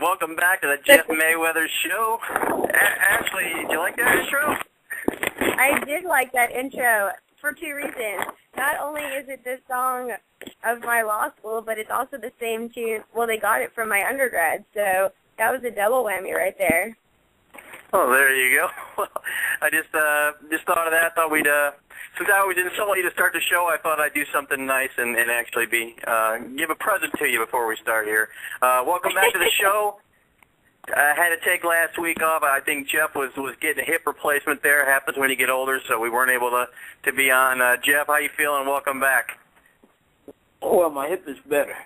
Welcome back to the Jeff Mayweather Show. Ashley, did you like that intro? I did like that intro for two reasons. Not only is it the song of my law school, but it's also the same tune. Well, they got it from my undergrad, so that was a double whammy right there. Oh, there you go. Well, I just thought of that. I thought we'd since I always insult you to start the show, I thought I'd do something nice and actually give a present to you before we start here. Welcome back to the show. I had to take last week off. I think Jeff was getting a hip replacement there. It happens when you get older, so we weren't able to be on. Jeff, how you feeling? Welcome back. Oh, well, my hip is better.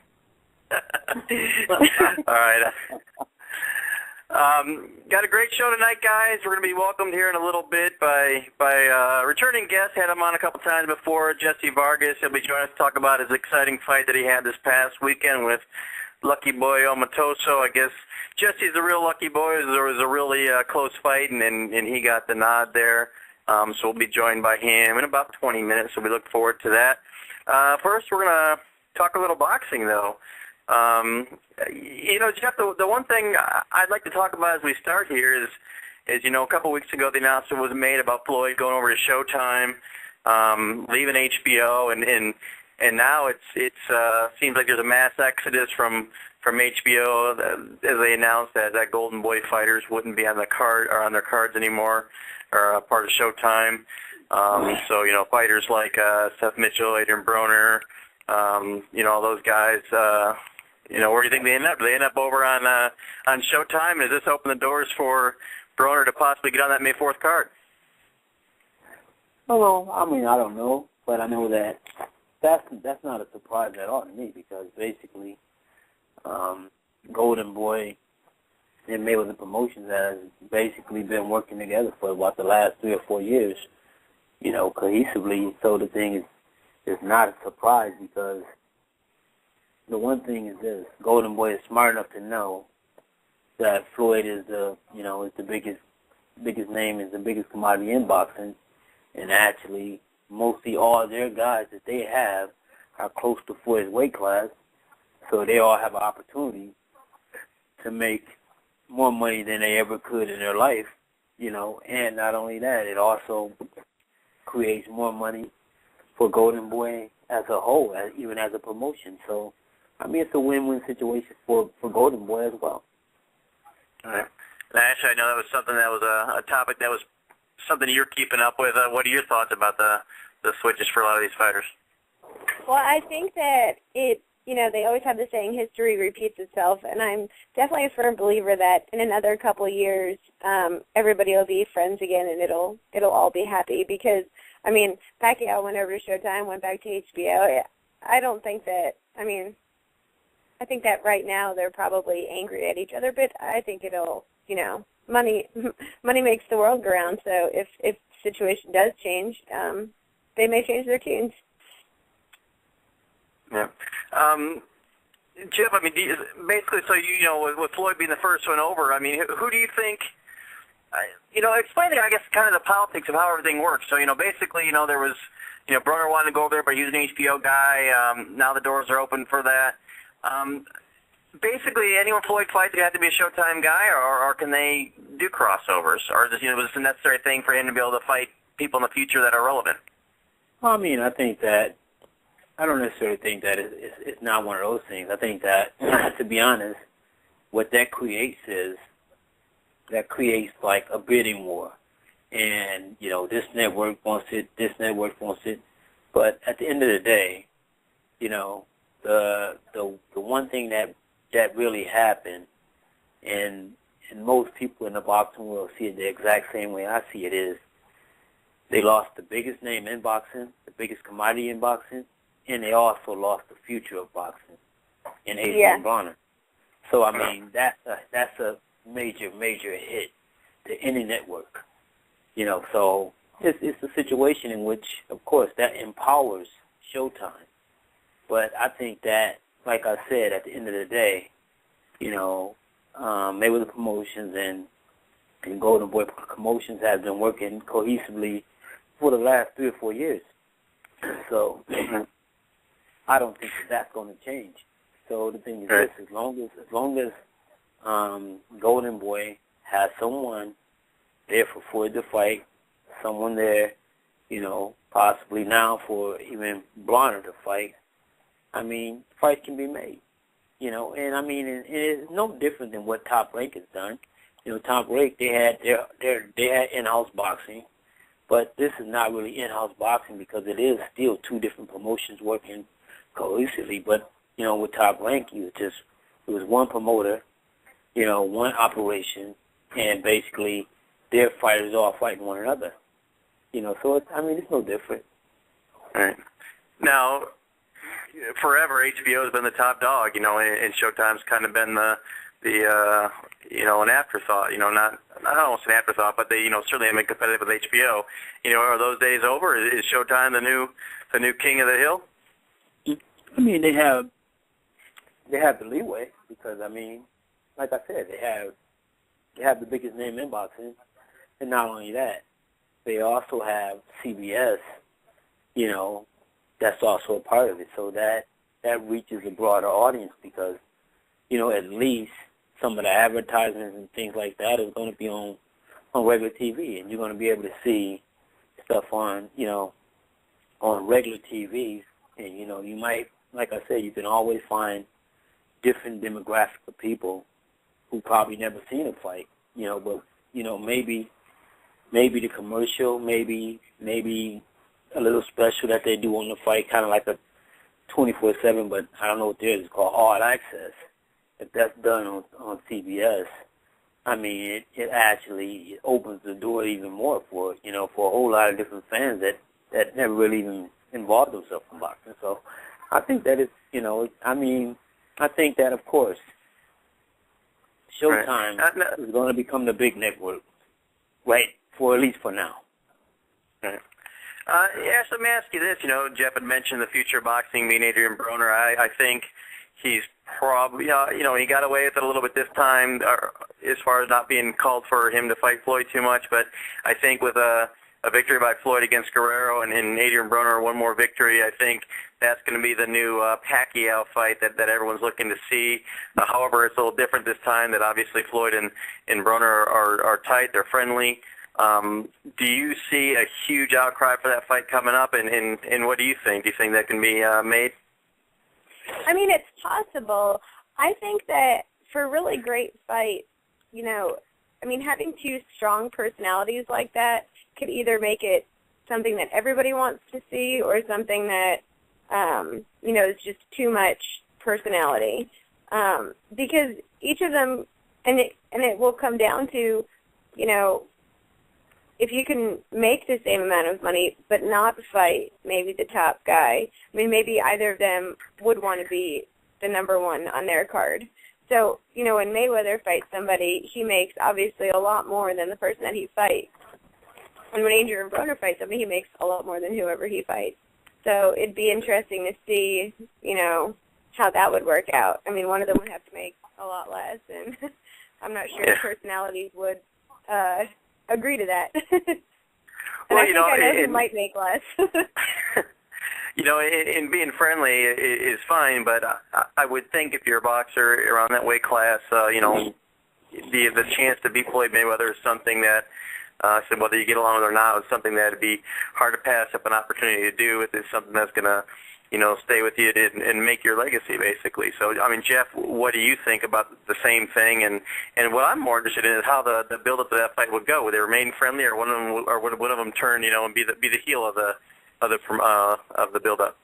All right. Got a great show tonight, guys. We're going to be welcomed here in a little bit by returning guest. Had him on a couple times before, Jessie Vargas. He'll be joining us to talk about his exciting fight that he had this past weekend with Lucky Boy Omotoso. I guess Jesse's a real lucky boy. There was a really close fight, and he got the nod there. So we'll be joined by him in about 20 minutes, so we look forward to that. First, we're going to talk a little boxing, though. Jeff, the one thing I'd like to talk about as we start here is a couple weeks ago the announcement was made about Floyd going over to Showtime, leaving HBO, and now it seems like there's a mass exodus from HBO as they announced that Golden Boy fighters wouldn't be on the card or on their cards anymore, or part of Showtime. So fighters like Seth Mitchell, Adrian Broner, all those guys. Where do you think they end up? Do they end up over on Showtime? Does this open the doors for Broner to possibly get on that May 4th card? Well, I mean, I don't know, but I know that's not a surprise at all to me, because basically Golden Boy and Mayweather Promotions has basically been working together for about the last 3 or 4 years, cohesively. So the thing is not a surprise, because the one thing is this: Golden Boy is smart enough to know that Floyd is the biggest name, is the biggest commodity in boxing, and actually mostly all their guys that they have are close to Floyd's weight class, so they all have an opportunity to make more money than they ever could in their life, and not only that, it also creates more money for Golden Boy as a whole, even as a promotion. So, I mean, it's a win-win situation for Golden Boy as well. All right. Actually, I know that was something that was a topic that was something you're keeping up with. What are your thoughts about the switches for a lot of these fighters? Well, I think that they always have the saying, history repeats itself, and I'm definitely a firm believer that in another couple of years, everybody will be friends again, and it'll all be happy. Because, I mean, Pacquiao went over to Showtime, went back to HBO. I don't think that, I think that right now they're probably angry at each other, but I think it'll, money makes the world go round. So if the situation does change, they may change their tunes. Yeah. Jeff, basically, so with Floyd being the first one over, who do you think? Explain, I guess, kind of the politics of how everything works. So, basically, there was, Broner wanted to go over there, but he was an HBO guy. Now the doors are open for that. Basically, anyone Floyd fights, they have to be a Showtime guy, or can they do crossovers? Or is this, was this a necessary thing for him to be able to fight people in the future that are relevant? Well, I don't necessarily think that it's not one of those things. I think that, to be honest, what that creates like a bidding war. And, this network wants it, this network wants it. But at the end of the day, the one thing that that really happened, and most people in the boxing world see it the exact same way I see it, is they lost the biggest name in boxing, the biggest commodity in boxing, and they also lost the future of boxing in Adrian Bronner. So, I mean, that's a major hit to any network, you know. So it's a situation in which, of course, that empowers Showtime. But I think that, like I said, at the end of the day, you know, Mayweather Promotions and Golden Boy Promotions have been working cohesively for the last 3 or 4 years. So I don't think that's going to change. So the thing is this: as long as Golden Boy has someone there for Floyd to fight, someone there, you know, possibly now for even Bronner to fight, I mean, fights can be made. You know, and I mean, it's no different than what Top Rank has done. You know, Top Rank, they had in-house boxing, but this is not really in-house boxing because it is still 2 different promotions working cohesively. But you know, with Top Rank, it was one promoter, you know, one operation, and basically their fighters all fighting one another. You know, so I mean, it's no different. All right. Now, forever HBO has been the top dog, you know, and Showtime's kind of been the you know, an afterthought. You know, not almost an afterthought, but they, you know, certainly have been competitive with HBO. You know, are those days over? Is Showtime the new king of the hill? I mean, they have the leeway because, I mean, like I said, they have the biggest name in boxing, and not only that, they also have CBS, you know, that's also a part of it. So that reaches a broader audience because, you know, at least some of the advertisements and things like that is going to be on regular TV, and you're going to be able to see stuff on, you know, on regular TVs, and, you know, you might, like I said, you can always find different demographic of people who probably never seen a fight, you know, but, you know, maybe the commercial, maybe a little special that they do on the fight, kind of like a 24/7, but I don't know what theirs is called, All Access. If that's done on CBS, I mean, it actually opens the door even more for, you know, for a whole lot of different fans that never really even involved themselves in boxing. So I think that it's, you know, I mean, I think that, of course, Showtime is going to become the big network, right, for at least for now. Right. So let me ask you this. You know, Jeff had mentioned the future of boxing being Adrian Broner. I think he's probably, you know, he got away with it a little bit this time as far as not being called for him to fight Floyd too much. But I think with a victory by Floyd against Guerrero and Adrian Broner, one more victory, I think that's going to be the new Pacquiao fight that everyone's looking to see. However, it's a little different this time that obviously Floyd and Broner are tight. They're friendly. Do you see a huge outcry for that fight coming up, and what do you think? Do you think that can be made? I mean, it's possible. I think that for a really great fight, you know, I mean, having 2 strong personalities like that could either make it something that everybody wants to see or something that, you know, is just too much personality. Because each of them, and it will come down to, you know, if you can make the same amount of money but not fight maybe the top guy, I mean, maybe either of them would want to be the number 1 on their card. So, you know, when Mayweather fights somebody, he makes obviously a lot more than the person that he fights. And when Adrian Broner fights somebody, he makes a lot more than whoever he fights. So it'd be interesting to see, you know, how that would work out. I mean, one of them would have to make a lot less, and I'm not sure the personalities would agree to that. And well, I know who might make less. You know, and being friendly is fine, but I would think if you're a boxer around that weight class, you know, the chance to beat Floyd Mayweather is something that, so whether you get along with it or not, it's something that would be hard to pass up an opportunity to do. It's something that's going to, you know, stay with you and make your legacy, basically. So, I mean, Jeff, what do you think about the same thing? And what I'm more interested in is how the build-up to that fight would go. Would they remain friendly, or would one of them turn, you know, and be the heel of the build-up?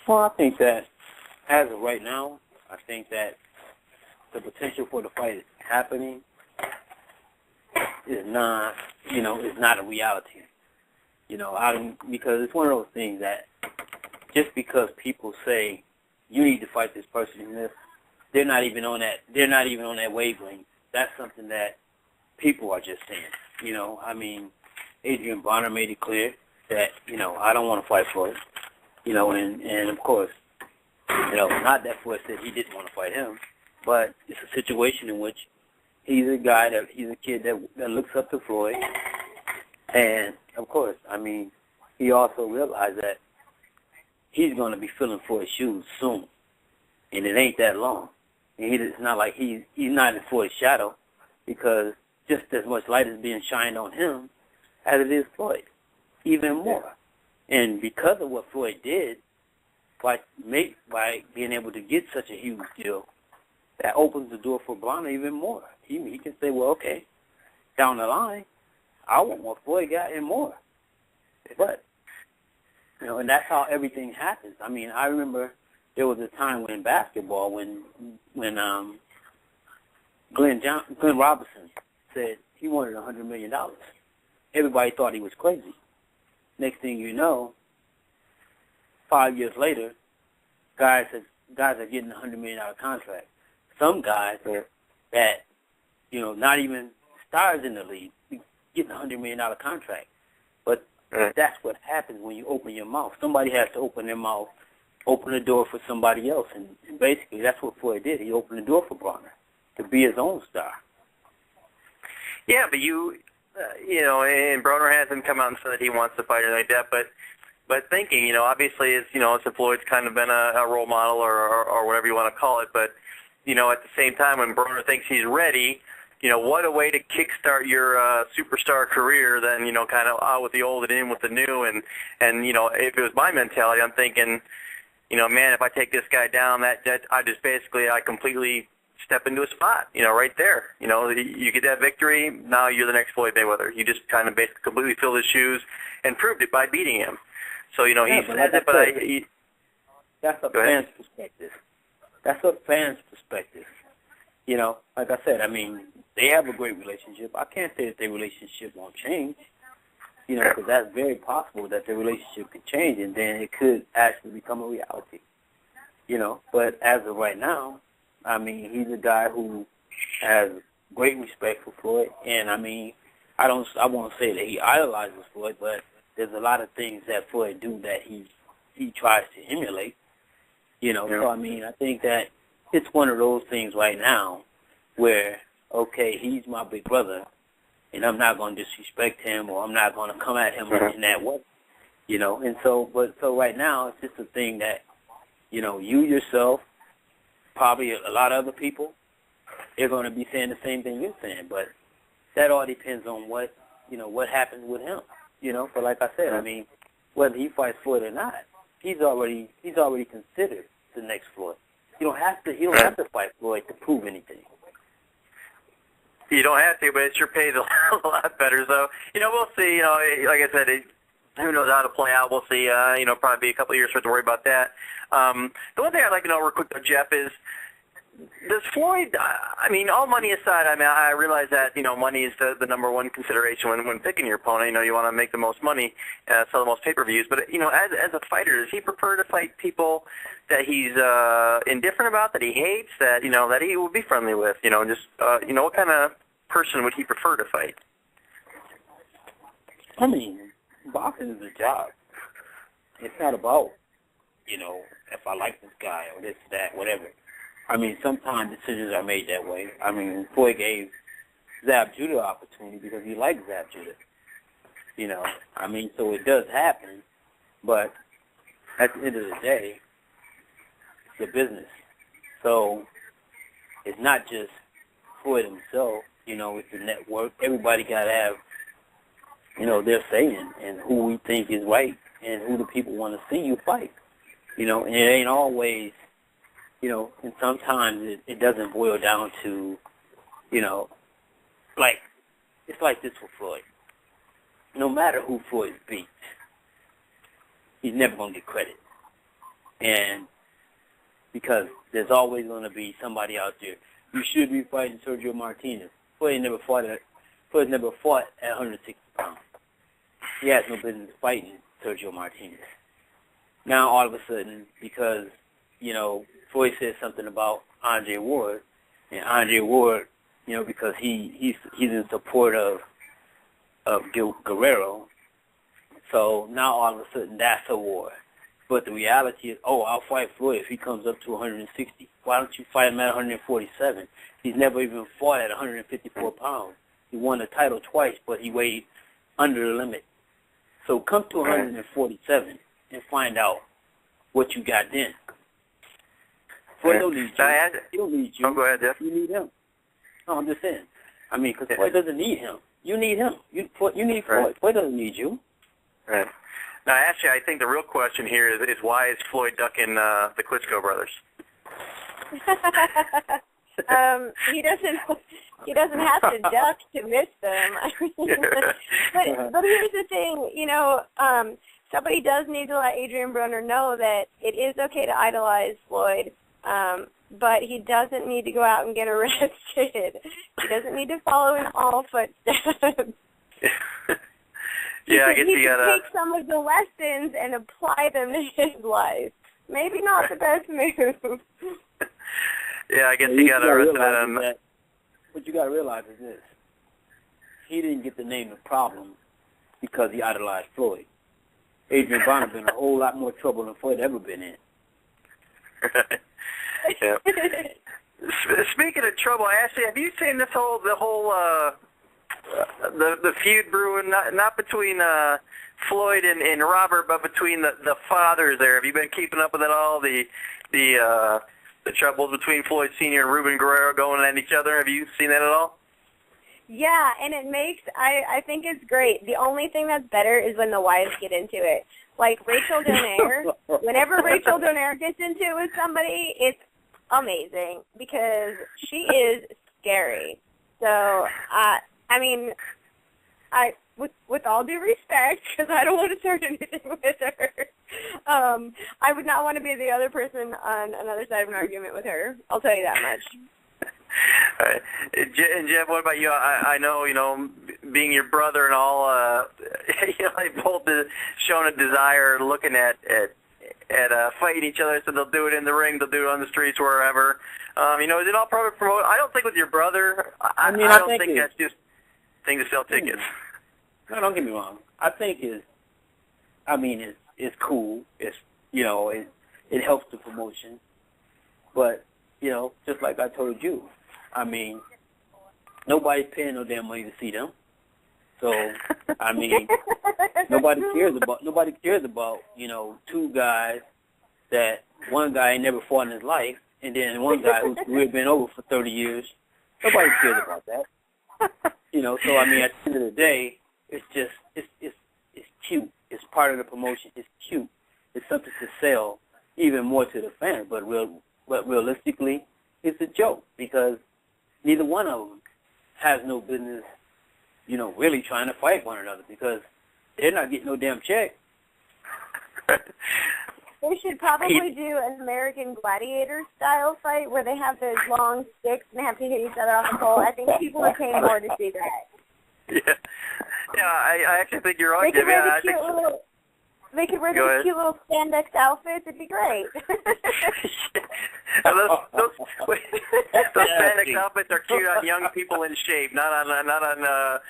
Well, I think that as of right now, I think that the potential for the fight happening is not, is not a reality. Because it's one of those things that just because people say you need to fight this person in this, they're not even on that wavelength. That's something that people are just saying. Adrian Bonner made it clear that, I don't want to fight Floyd. And of course, not that Floyd said he didn't want to fight him, but it's a situation in which he's a kid that looks up to Floyd. And, of course, he also realized that he's going to be filling Floyd's shoes soon. And it ain't that long. And it's not like he's not in Floyd's shadow, because just as much light is being shined on him as it is Floyd, even more. And because of what Floyd did, by being able to get such a huge deal, that opens the door for Bonner even more. He can say, well, okay, down the line, I want what Floyd got and more. But, and that's how everything happens. I remember there was a time in basketball when Glenn Robinson said he wanted $100 million. Everybody thought he was crazy. Next thing you know, 5 years later, guys are getting a $100 million contract. Some guys that, not even stars in the league, getting a $100 million contract. But that's what happens when you open your mouth. Somebody has to open their mouth, open the door for somebody else. And basically, that's what Floyd did. He opened the door for Bonner to be his own star. Yeah, but and Broner hasn't come out and said that he wants to fight or like that, but thinking, obviously, it's, so Floyd's kind of been a role model or whatever you want to call it, but, at the same time, when Broner thinks he's ready, what a way to kickstart your superstar career than, kind of out with the old and in with the new, and if it was my mentality, I'm thinking, man, if I take this guy down, that I completely step into a spot, right there. You get that victory, now you're the next Floyd Mayweather. You just kind of basically completely filled his shoes and proved it by beating him. So, he said it, but that's a fan's perspective. That's a fan's perspective. Like I said, they have a great relationship. I can't say that their relationship won't change, because that's very possible that their relationship could change, and then it could actually become a reality. But as of right now, he's a guy who has great respect for Floyd, and I won't say that he idolizes Floyd, but there's a lot of things that Floyd do that he tries to emulate. So I think that it's one of those things right now where, okay, he's my big brother, and I'm not going to disrespect him, or I'm not going to come at him in that way, And so right now it's just a thing that, you yourself, probably a lot of other people, they're going to be saying the same thing you're saying, but that all depends on what happens with him, But like I said, whether he fights Floyd or not, he's already considered the next Floyd. You don't have to fight Floyd to prove anything. You don't have to, but it sure pays a lot better. So, we'll see. Like I said, who knows how to play out. We'll see. Probably be a couple of years for us to worry about that. The one thing I'd like to know real quick, though, Jeff, is does Floyd, all money aside, I realize that, money is the number one consideration when picking your opponent. You want to make the most money, sell the most pay-per-views. But, as a fighter, does he prefer to fight people that he's indifferent about, that he hates, that, that he would be friendly with? What kind of person would he prefer to fight? Boxing is a job. It's not about, if I like this guy or this, that, whatever. Sometimes decisions are made that way. Floyd gave Zab Judah opportunity because he likes Zab Judah. So it does happen, but at the end of the day, it's a business. So it's not just Floyd himself, it's the network. Everybody got to have, their saying and who we think is right and who the people want to see you fight. And it ain't always, and sometimes it doesn't boil down to, it's like this for Floyd. No matter who Floyd beats, he's never going to get credit. And because there's always going to be somebody out there. You should be fighting Sergio Martinez. Floyd never fought at 160 pounds. He has no business fighting Sergio Martinez. Now, all of a sudden, because, Floyd said something about Andre Ward, and Andre Ward, because he's in support of Guerrero, so now all of a sudden that's a war. But the reality is, I'll fight Floyd if he comes up to 160. Why don't you fight him at 147? He's never even fought at 154 pounds. He won the title twice, but he weighed under the limit. So come to 147 and find out what you got then. Floyd don't need you. He don't need you. Oh, go ahead, Jeff. You need him. No, I'm just saying. Because Floyd doesn't need him. You need him. You need Floyd. Right. Floyd doesn't need you. Right. Now, actually, I think the real question here is why is Floyd ducking the Klitschko brothers? He doesn't have to duck to miss them. But here's the thing, somebody does need to let Adrian Broner know that it is okay to idolize Floyd, but he doesn't need to go out and get arrested. He doesn't need to follow in all footsteps. Yeah, I guess he got to take some of the lessons and apply them to his life. Maybe not the best move. Yeah, I guess he got arrested on. What you got to realize is this: he didn't get the name of problem because he idolized Floyd. Adrian Broner been in a whole lot more trouble than Floyd ever been in. Yeah. Speaking of trouble, Ashley, have you seen the feud brewing, not between Floyd and Robert, but between the fathers there? Have you been keeping up with it all? The troubles between Floyd Sr. and Ruben Guerrero going at each other. Have you seen that at all? Yeah, and it makes, I think it's great. The only thing that's better is when the wives get into it. Like Rachel Donaire, whenever Rachel Donaire gets into it with somebody, it's amazing because she is scary. So, with all due respect, because I don't want to start anything with her, I would not want to be the other person on another side of an argument with her. I'll tell you that much. All right. And Jeff, what about you? I know, being your brother and all, they both shown a desire looking at fighting each other, so they'll do it in the ring, they'll do it on the streets, wherever. Is it all private promotion? I don't think with your brother, I don't think that's just thing to sell tickets. No, don't get me wrong. I think it's cool. It's, it helps the promotion. But, just like I told you, nobody's paying no damn money to see them. So, nobody cares about, two guys that one guy ain't never fought in his life, and then one guy who's really been over for 30 years. Nobody cares about that. So, at the end of the day, it's just, it's cute. It's part of the promotion. It's cute. It's something to sell even more to the fans, but realistically, it's a joke because neither one of them has no business, really trying to fight one another because they're not getting no damn check. They should probably do an American Gladiator style fight where they have those long sticks and they have to hit each other on the pole. I think people would pay more to see that. Yeah, I actually think you're right. They could wear those cute little spandex outfits. It'd be great. those spandex outfits are cute on young people in shape, not on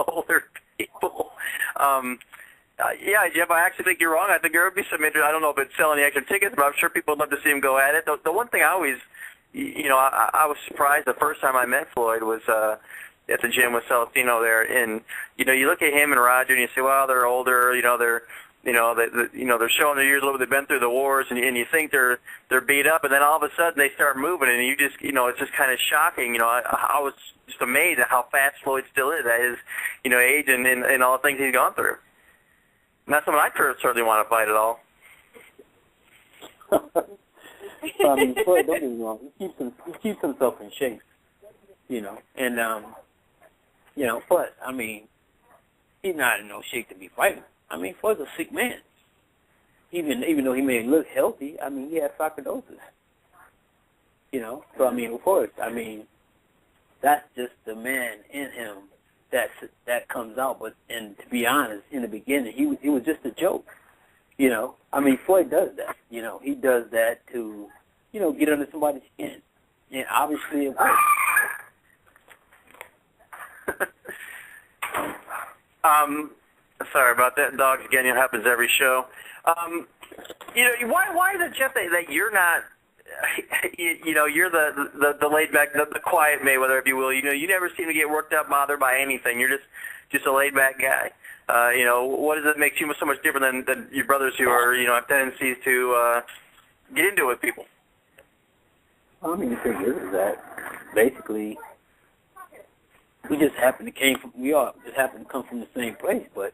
older people. Yeah, Jeff, I actually think you're wrong. I think there would be some interest. I don't know if it's selling the extra tickets, but I'm sure people would love to see him go at it. The one thing I always, I was surprised the first time I met Floyd was at the gym with Celestino there, and you look at him and Roger, and you say, well, they're older, they're showing their years a little bit. They've been through the wars, and you think they're beat up, and then all of a sudden they start moving, and you just, it's just kind of shocking. I was just amazed at how fast Floyd still is at his, age and all the things he's gone through. Not someone I certainly want to fight at all. Floyd, don't get me wrong. He keeps himself in shape, and but he's not in no shape to be fighting. Floyd's a sick man. Even though he may look healthy, he has sarcoidosis. So, I mean, of course, that's just the man in him that comes out. But, and to be honest, in the beginning, it was just a joke, Floyd does that, he does that to, get under somebody's skin. And obviously it works. Sorry about that. Dogs again. It happens every show. Why is it, Jeff, that you're not? You're the laid back, the quiet Mayweather, if you will. You never seem to get worked up, bothered by anything. You're just a laid back guy. What does it make you so much different than your brothers who are have tendencies to get into it with people? The thing is that basically we all just happen to come from the same place, but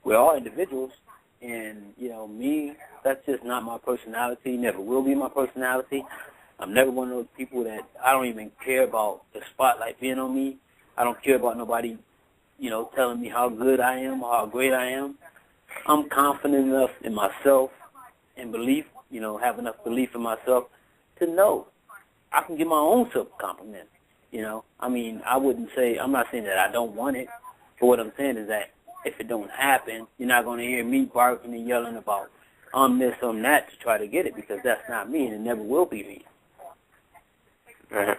we're all individuals, and me, that's just not my personality. Never will be my personality. I'm never one of those people that I don't even care about the spotlight being on me. I don't care about nobody, telling me how good I am or how great I am. I'm confident enough in myself and belief, have enough belief in myself to know I can give my own self a compliment. I'm not saying that I don't want it, but what I'm saying is that if it don't happen, you're not going to hear me barking and yelling about I'm this, I'm that to try to get it, because that's not me and it never will be me. Right.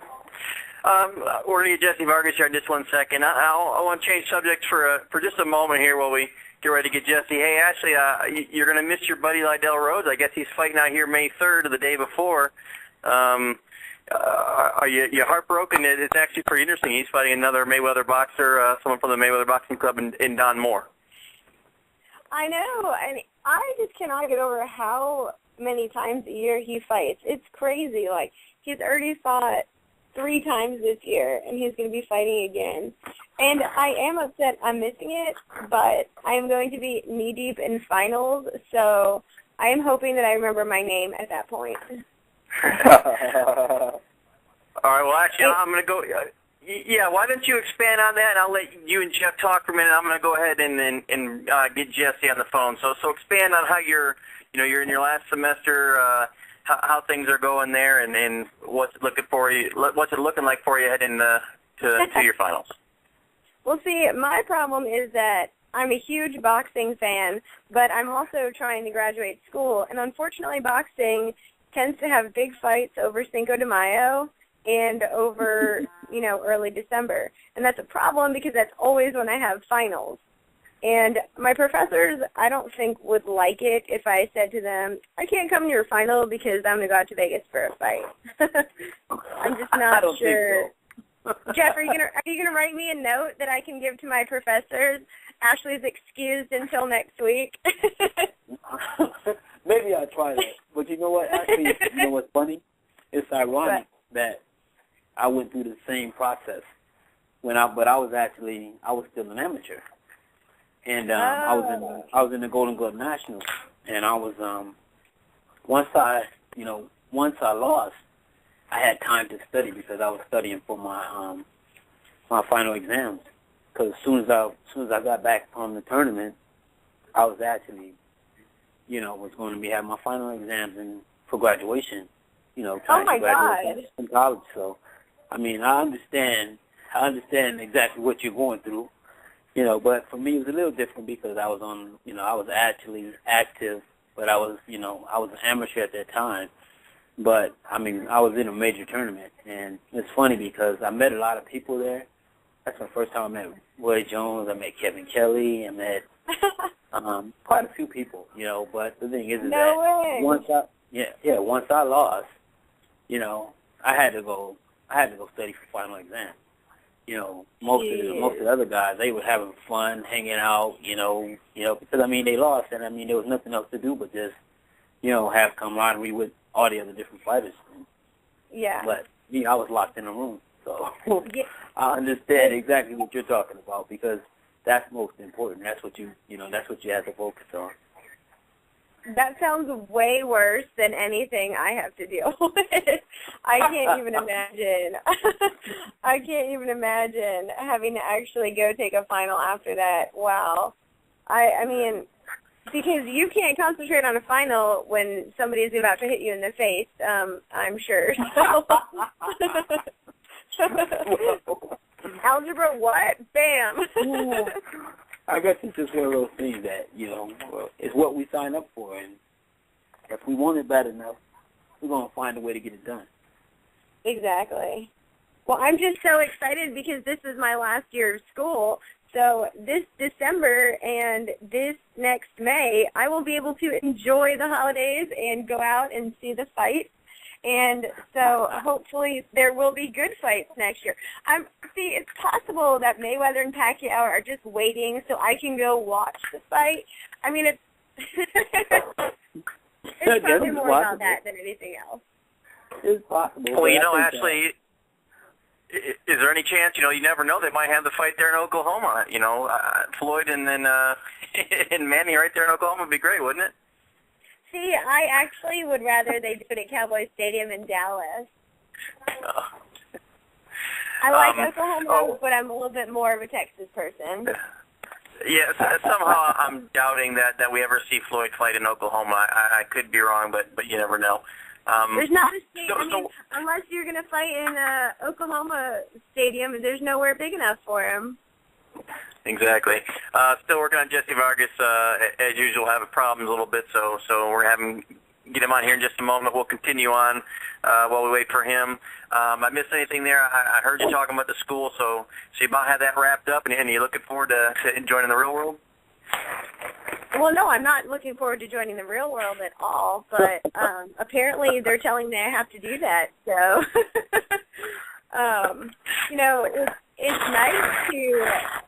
We're going to get Jessie Vargas here in just 1 second. I want to change subjects for just a moment here while we get ready to get Jessie. Hey, Ashley, you're going to miss your buddy Lydell Rhodes. I guess he's fighting out here May 3rd or the day before. Are you heartbroken? It's actually pretty interesting. He's fighting another Mayweather boxer, someone from the Mayweather Boxing Club in Don Moore. I know. I just cannot get over how many times a year he fights. It's crazy. Like, he's already fought 3 times this year, and he's going to be fighting again. And I am upset I'm missing it, but I am going to be knee-deep in finals, so I am hoping that I remember my name at that point. All right, well, actually, I'm going to go... Yeah, why don't you expand on that, and I'll let you and Jeff talk for a minute. I'm going to go ahead and get Jessie on the phone. So expand on how you're in your last semester, how things are going there, and what's it looking like for you heading to your finals. Well, see, my problem is that I'm a huge boxing fan, but I'm also trying to graduate school, and unfortunately, boxing tends to have big fights over Cinco de Mayo and over, early December. And that's a problem because that's always when I have finals. And my professors, I don't think, would like it if I said to them, I can't come to your final because I'm going to go out to Vegas for a fight. I'm just not sure. So. Jeff, are you gonna write me a note that I can give to my professors? Ashley's excused until next week. Maybe I'll try that. But you know what? Actually, you know what's funny? It's ironic that I went through the same process but I was still an amateur, and I was in the Golden Glove Nationals, and I was once I lost, I had time to study because I was studying for my my final exams. Because as soon as I got back from the tournament, I was actually was going to be having my final exams for graduation. Trying to graduate from college. So, I understand exactly what you're going through, but for me it was a little different because I was I was actually active, but I was an amateur at that time. But, I was in a major tournament, and it's funny because I met a lot of people there. That's my first time I met Roy Jones, I met Kevin Kelly, I met quite a few people, but the thing is once I lost, I had to go study for final exam. Most of the other guys, they were having fun, hanging out, because they lost, and there was nothing else to do but just, have camaraderie with all the other different fighters. Yeah. But I was locked in a room, so I understand exactly what you're talking about because that's most important. That's what you have to focus on. That sounds way worse than anything I have to deal with. I can't even imagine. I can't even imagine having to actually go take a final after that. Wow. Because you can't concentrate on a final when somebody's about to hit you in the face, I'm sure. Algebra what? Bam. I guess it's just one of those things that, it's what we sign up for, and if we want it bad enough, we're going to find a way to get it done. Exactly. Well, I'm just so excited because this is my last year of school. So this December and this next May, I will be able to enjoy the holidays and go out and see the fights. And so hopefully there will be good fights next year. See, it's possible that Mayweather and Pacquiao are just waiting so I can go watch the fight. I mean, it's it's probably more about that than anything else. It's possible. Well, Ashley, is there any chance, you never know, they might have the fight there in Oklahoma. Floyd and then and Manny right there in Oklahoma would be great, wouldn't it? See, I actually would rather they do it at Cowboy Stadium in Dallas. I like Oklahoma, but I'm a little bit more of a Texas person. Yes, somehow I'm doubting that we ever see Floyd fight in Oklahoma. I could be wrong, but you never know. There's not a stadium. Unless you're going to fight in Oklahoma Stadium, there's nowhere big enough for him. Exactly. Still working on Jessie Vargas, as usual, having problems a little bit, so we're get him on here in just a moment. We'll continue on while we wait for him. I missed anything there? I heard you talking about the school, so you about had that wrapped up, and you're looking forward to joining the real world? Well, no, I'm not looking forward to joining the real world at all, but apparently they're telling me I have to do that, so, it's nice to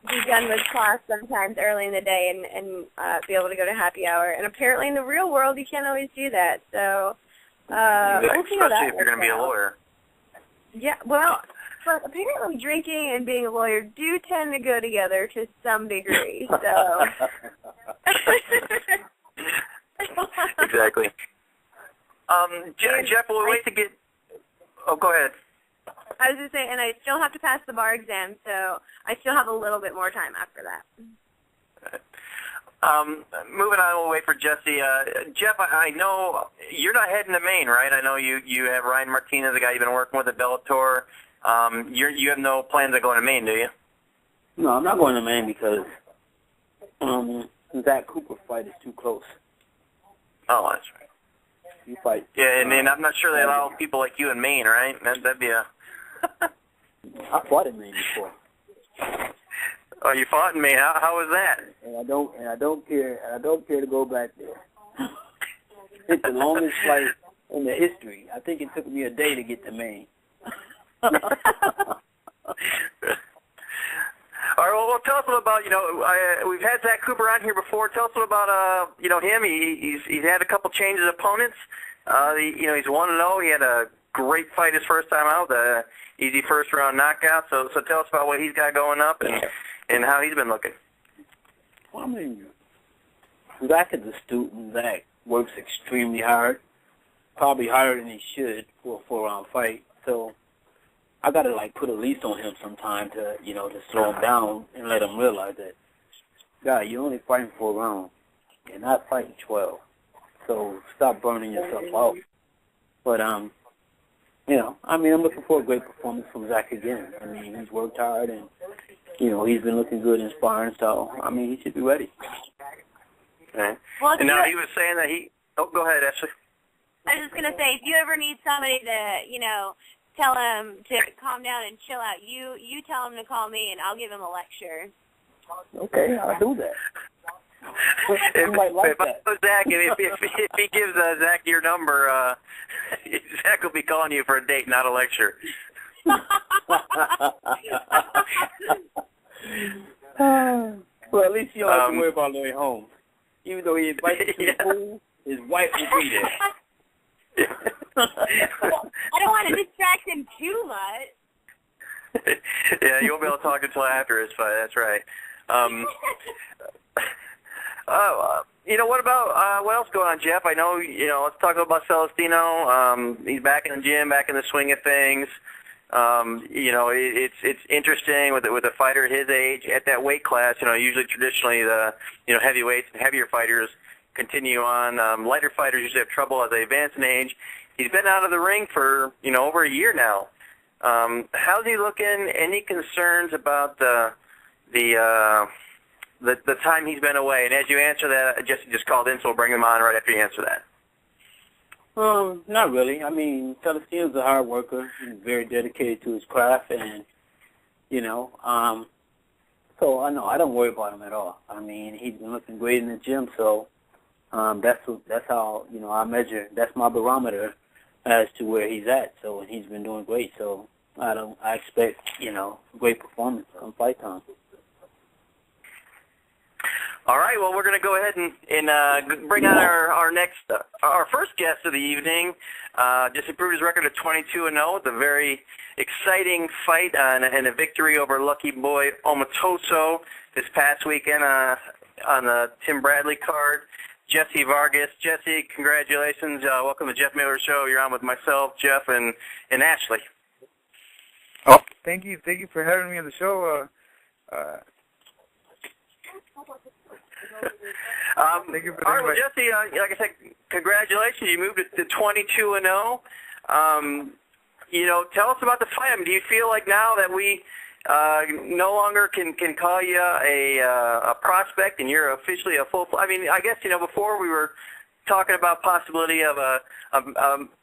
be done with class sometimes early in the day and be able to go to happy hour, and apparently in the real world you can't always do that, so we'll see how that especially if you're going to be a lawyer. Yeah, well, but apparently drinking and being a lawyer do tend to go together to some degree, so... Exactly. Jeff, will we wait to get... Oh, go ahead. I was going to say, and I still have to pass the bar exam, so I still have a little bit more time after that. Moving on, we'll wait for Jessie. Jeff, I know you're not heading to Maine, right? I know you have Ryan Martinez, the guy you've been working with at Bellator. You have no plans of going to Maine, do you? No, I'm not going to Maine because that Cooper fight is too close. Oh, that's right. You fight. Yeah, and I'm not sure they allow people like you in Maine, right? That'd be a... I fought in Maine before. Oh, you fought in Maine. How was that? And I don't care to go back there. It's the longest flight in the history. I think it took me a day to get to Maine. All right, well, tell us about, we've had Zach Cooper on here before. Tell us about, him. He's had a couple changes of opponents. He's 1-0. He had a great fight his first time out, the easy first-round knockout. So tell us about what he's got going up and how he's been looking. Well, I mean, Zach is astute, and Zach works extremely hard, probably harder than he should for a 4-round fight. So I got to, put a leash on him sometime to, to slow him down and let him realize that, God, you're only fighting 4 rounds. You're not fighting 12. So stop burning yourself out. But, I'm looking for a great performance from Zach again. I mean, he's worked hard and, he's been looking good in sparring. So, he should be ready. Okay. Well, and now he was saying that go ahead, Ashley. I was just going to say, if you ever need somebody to, tell him to calm down and chill out, you tell him to call me and I'll give him a lecture. Okay, I'll do that. If he gives Zach your number, Zach will be calling you for a date, not a lecture. Well, at least you don't have to worry about the way home. Even though he invites you to the pool, his wife will be there. I don't want to distract him too much. Yeah, you won't be able to talk until after his fight. That's right. What about what else going on, Jeff? I know, let's talk about Celestino. He's back in the gym, back in the swing of things. It's interesting with a fighter his age at that weight class. Usually traditionally the heavyweights and heavier fighters continue on. Lighter fighters usually have trouble as they advance in age. He's been out of the ring for, over a year now. How's he looking? Any concerns about the time he's been away? And as you answer that, Jesse just called in, so we'll bring him on right after you answer that. Not really. I mean, Celestino's a hard worker. He's very dedicated to his craft, and so I don't worry about him at all. I mean, he's been looking great in the gym, so that's how I measure. That's my barometer as to where he's at. So, and he's been doing great. So I expect great performance on fight time. All right, well, we're going to go ahead and bring on our first guest of the evening. Just improved his record to 22-0 with a very exciting fight and a victory over Lucky Boy Omotoso this past weekend on the Tim Bradley card. Jessie Vargas. Jessie, congratulations. Welcome to Jeff Mayweather Show. You're on with myself, Jeff, and Ashley. Oh, thank you for having me on the show. Thank you for all right, well, Jesse, like I said, congratulations. You moved to 22-0. Tell us about the fight. I mean, do you feel like now that we no longer can call you a prospect and you're officially a full? I mean, I guess before we were talking about possibility of a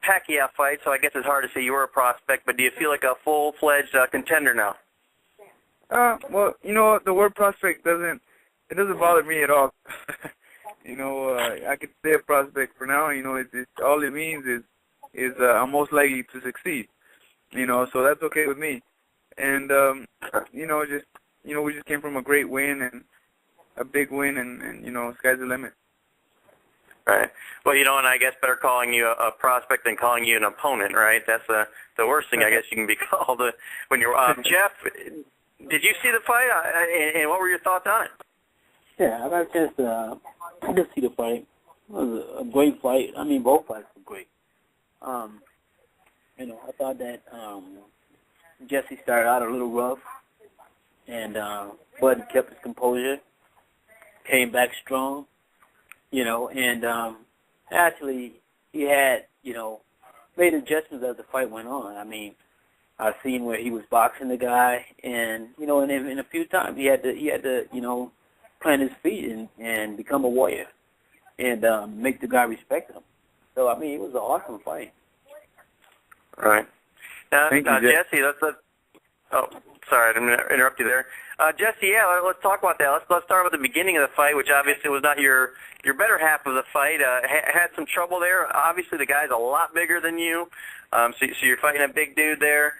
Pacquiao fight, so I guess it's hard to say you were a prospect. But do you feel like a full-fledged contender now? Well, the word prospect doesn't bother me at all. I could say a prospect for now. It's all it means is I'm most likely to succeed. So that's okay with me. And we just came from a great win and a big win, and sky's the limit. Right. Well, and I guess better calling you a prospect than calling you an opponent, right? That's the worst thing I guess you can be called when you're. Jeff, did you see the fight, and what were your thoughts on it? Yeah, I got a chance to see the fight. It was a great fight. I mean, both fights were great. I thought that Jesse started out a little rough, and Bud kept his composure, came back strong, and actually he had, made adjustments as the fight went on. I mean, I've seen where he was boxing the guy, and in a few times he had to plant his feet and become a warrior and make the guy respect him. So I mean, it was an awesome fight. Right. Now, Thank you, Jesse, oh, sorry, I didn't interrupt you there. Jesse, yeah, let's talk about that. Let's start with the beginning of the fight, which obviously was not your better half of the fight. Had some trouble there. Obviously, the guy's a lot bigger than you, so you're fighting a big dude there.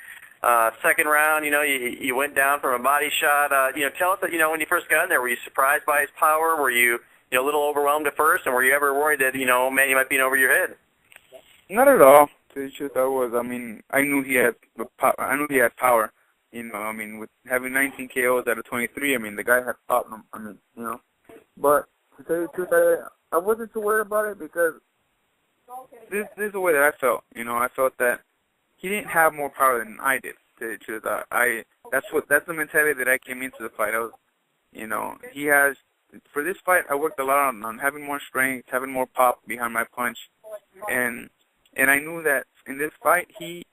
Second round, you went down from a body shot. Tell us that, when you first got in there, were you surprised by his power? Were you, a little overwhelmed at first, and were you ever worried that, man, you might be in over your head? Not at all. To the truth, I was. I mean, I knew he had power. With having 19 KOs out of 23, I mean, the guy had pop. But to tell you the truth, I wasn't too worried about it because this is the way that I felt. I felt that he didn't have more power than I did. To tell you the truth, that's the mentality that I came into the fight. I was, he has. For this fight, I worked a lot on having more strength, having more pop behind my punch, and I knew that in this fight, he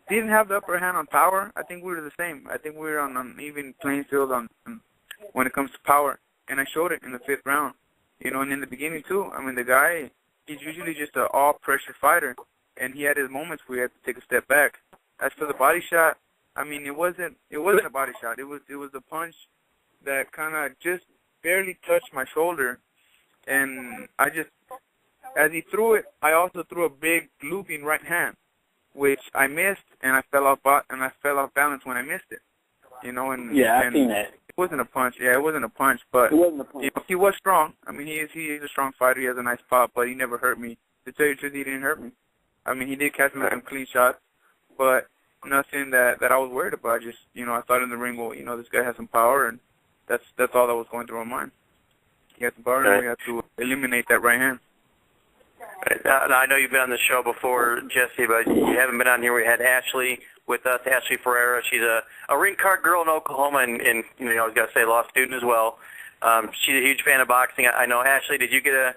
didn't have the upper hand on power. I think we were the same. I think we were on an even playing field when it comes to power, and I showed it in the 5th round. And in the beginning too. I mean, the guy, he's usually just an all-pressure fighter, and he had his moments where he had to take a step back. As for the body shot, I mean, it wasn't a body shot. It was a punch that kind of just barely touched my shoulder, and as he threw it, I also threw a big looping right hand, which I missed, and I fell off balance when I missed it. I've seen that. It wasn't a punch. Yeah, it wasn't a punch, but it wasn't a punch. He was strong. I mean, he is a strong fighter. He has a nice pop, but he never hurt me. To tell you the truth, he didn't hurt me. I mean, he did catch me some clean shots, but nothing that I was worried about. Just I thought in the ring, well, this guy has some power, and that's all that was going through my mind. He has some power, and we have to eliminate that right hand. Now, I know you've been on the show before, Jesse, but you haven't been on here. We had Ashley with us, Ashley Ferrara. She's a ring card girl in Oklahoma, and I was going to say law student as well. She's a huge fan of boxing. I know. Ashley, did you get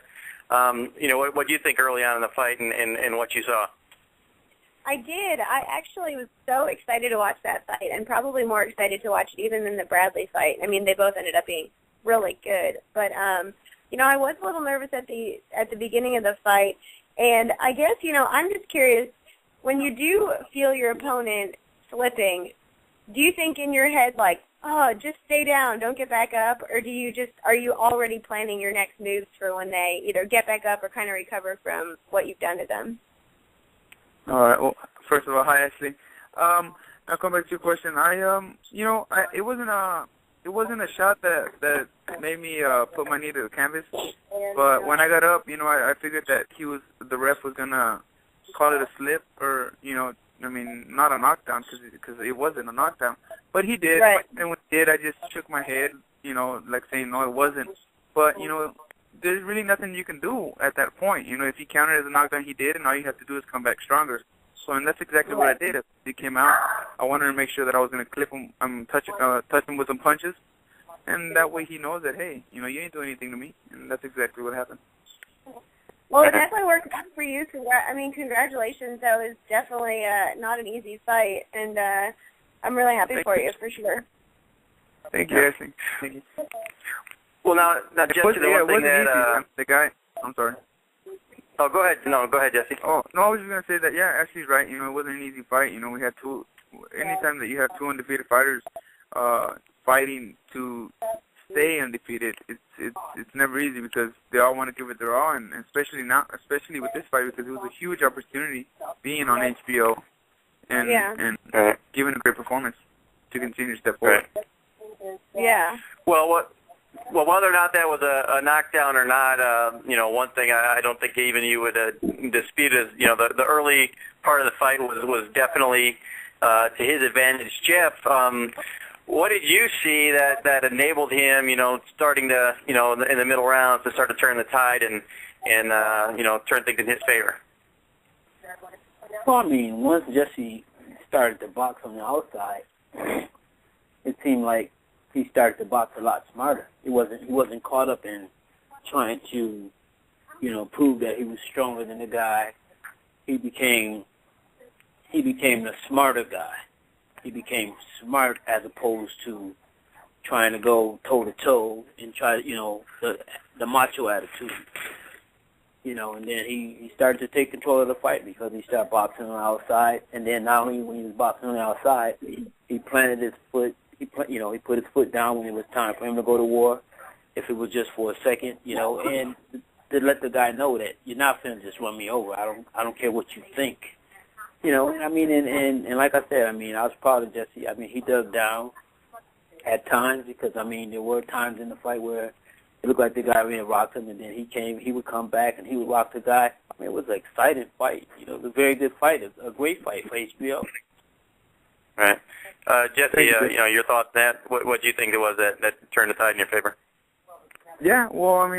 what do you think early on in the fight and what you saw? I did. I actually was so excited to watch that fight, and probably more excited to watch it even than the Bradley fight. I mean, they both ended up being really good, but I was a little nervous at the beginning of the fight, and I guess I'm just curious, when you do feel your opponent slipping, do you think in your head like, oh, just stay down, don't get back up, or are you already planning your next moves for when they either get back up or kind of recover from what you've done to them? All right. Well, first of all, hi Ashley. I'll come back to your question. It wasn't a shot that made me put my knee to the canvas. But when I got up, I figured that the ref was gonna call it a slip or not a knockdown because it wasn't a knockdown. But he did. Right. And when he did, I just shook my head, like saying no, it wasn't. But there's really nothing you can do at that point. If he counted as a knockdown, he did, and all you have to do is come back stronger. And that's exactly what I did. If he came out, I wanted to make sure that I was going to clip him, touch him with some punches, and that way he knows that, hey, you ain't doing anything to me, and that's exactly what happened. Well, it definitely worked out for you. Congratulations. That was definitely not an easy fight, and I'm really happy for you, for sure. Thank you, Ashley. Thank you. Well, now Jesse, the one thing that the guy. I'm sorry. Oh, go ahead. No, go ahead, Jesse. Oh no, I was just gonna say that. Yeah, Ashley's right. It wasn't an easy fight. We had two. Anytime that you have two undefeated fighters fighting to stay undefeated, it's never easy because they all want to give it their all, and especially with this fight because it was a huge opportunity being on HBO and giving a great performance to continue to step forward. Right. Yeah. Well, whether or not that was a knockdown or not, one thing I don't think even you would dispute is, the early part of the fight was definitely to his advantage. Jeff, what did you see that enabled him, starting to, in the middle rounds to start to turn the tide and turn things in his favor? Well, I mean, once Jesse started to box on the outside, it seemed like he started to box a lot smarter. He wasn't caught up in trying to, prove that he was stronger than the guy. He became the smarter guy. He became smart as opposed to trying to go toe to toe and try, the macho attitude. And then he started to take control of the fight because he started boxing on the outside. And then not only when he was boxing on the outside, he planted his foot. He put his foot down when it was time for him to go to war, if it was just for a second, and to let the guy know that you're not finna just run me over. I don't care what you think, and like I said, I was proud of Jesse. He dug down at times because there were times in the fight where it looked like the guy really rocked him, and then he would come back and he would rock the guy. It was an exciting fight. It was a very good fight, a great fight for HBO. Right. Jesse, your thoughts on that? What do you think it was that turned the tide in your favor? Yeah, well,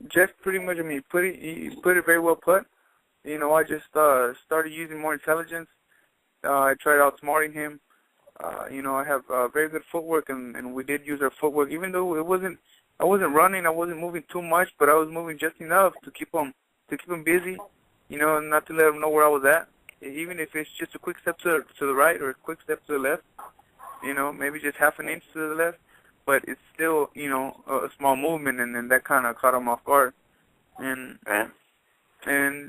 Jeff pretty much, he put it very well put. I just started using more intelligence. I tried outsmarting him. I have very good footwork, and we did use our footwork, even though I wasn't running, I wasn't moving too much, but I was moving just enough to keep him busy, and not to let him know where I was at. Even if it's just a quick step to the right or a quick step to the left, maybe just half an inch to the left, but it's still, a small movement, and then that kind of caught him off guard. And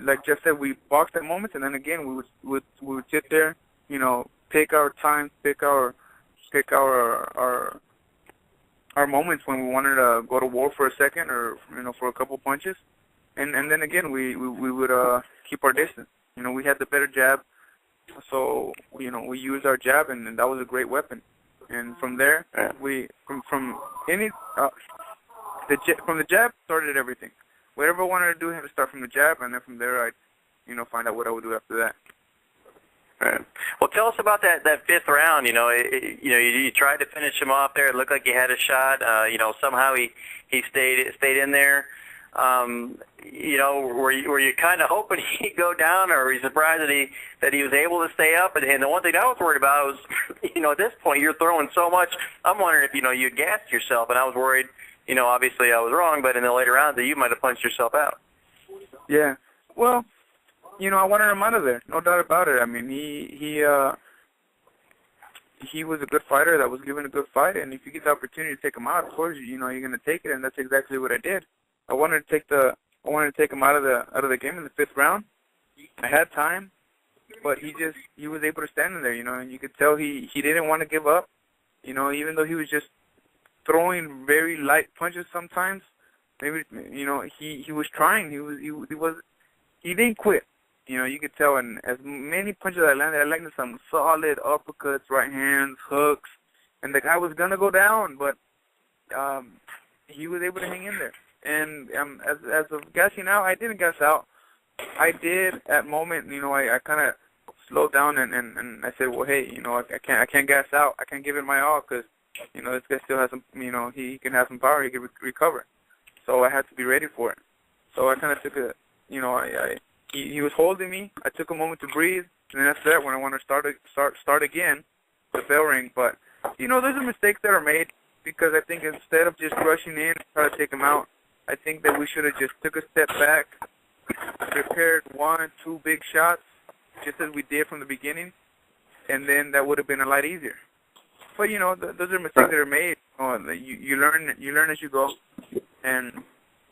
like Jeff said, we boxed at moments, and then again we would sit there, take our time, pick our moments when we wanted to go to war for a second or for a couple punches, and then again we would keep our distance. We had the better jab, so we used our jab, and that was a great weapon. And from there, from the jab started everything. Whatever I wanted to do, I had to start from the jab, and then from there, I'd find out what I would do after that. Right. Well, tell us about that fifth round. You tried to finish him off there. It looked like you had a shot. Somehow he stayed in there. Were you kind of hoping he'd go down, or were you surprised that he was able to stay up? And the one thing I was worried about was, at this point you're throwing so much. I'm wondering if you gassed yourself, and I was worried, obviously I was wrong, but in the later rounds that you might have punched yourself out. Yeah. Well, I wanted him out of there, no doubt about it. I mean, he was a good fighter that was given a good fight, and if you get the opportunity to take him out, of course, you're going to take it, and that's exactly what I did. I wanted to take him out of the game in the 5th round. I had time, but he was able to stand in there, and you could tell he didn't want to give up, even though he was just throwing very light punches sometimes. Maybe he was trying. He didn't quit. You could tell, and as many punches I landed some solid uppercuts, right hands, hooks, and the guy was gonna go down, but he was able to hang in there. And as of gassing out, I didn't gas out. I did at moment, I kind of slowed down and I said, well, hey, I can't gas out. I can't give it my all because this guy still has some, he can have some power. He can recover. So I had to be ready for it. So I kind of took he was holding me. I took a moment to breathe, and then after that, when I want to start again, the bell rang. But those are mistakes that are made because I think instead of just rushing in and trying to take him out, I think that we should have just took a step back, prepared 1, 2 big shots, just as we did from the beginning, and then that would have been a lot easier. But those are mistakes that are made. You learn as you go, and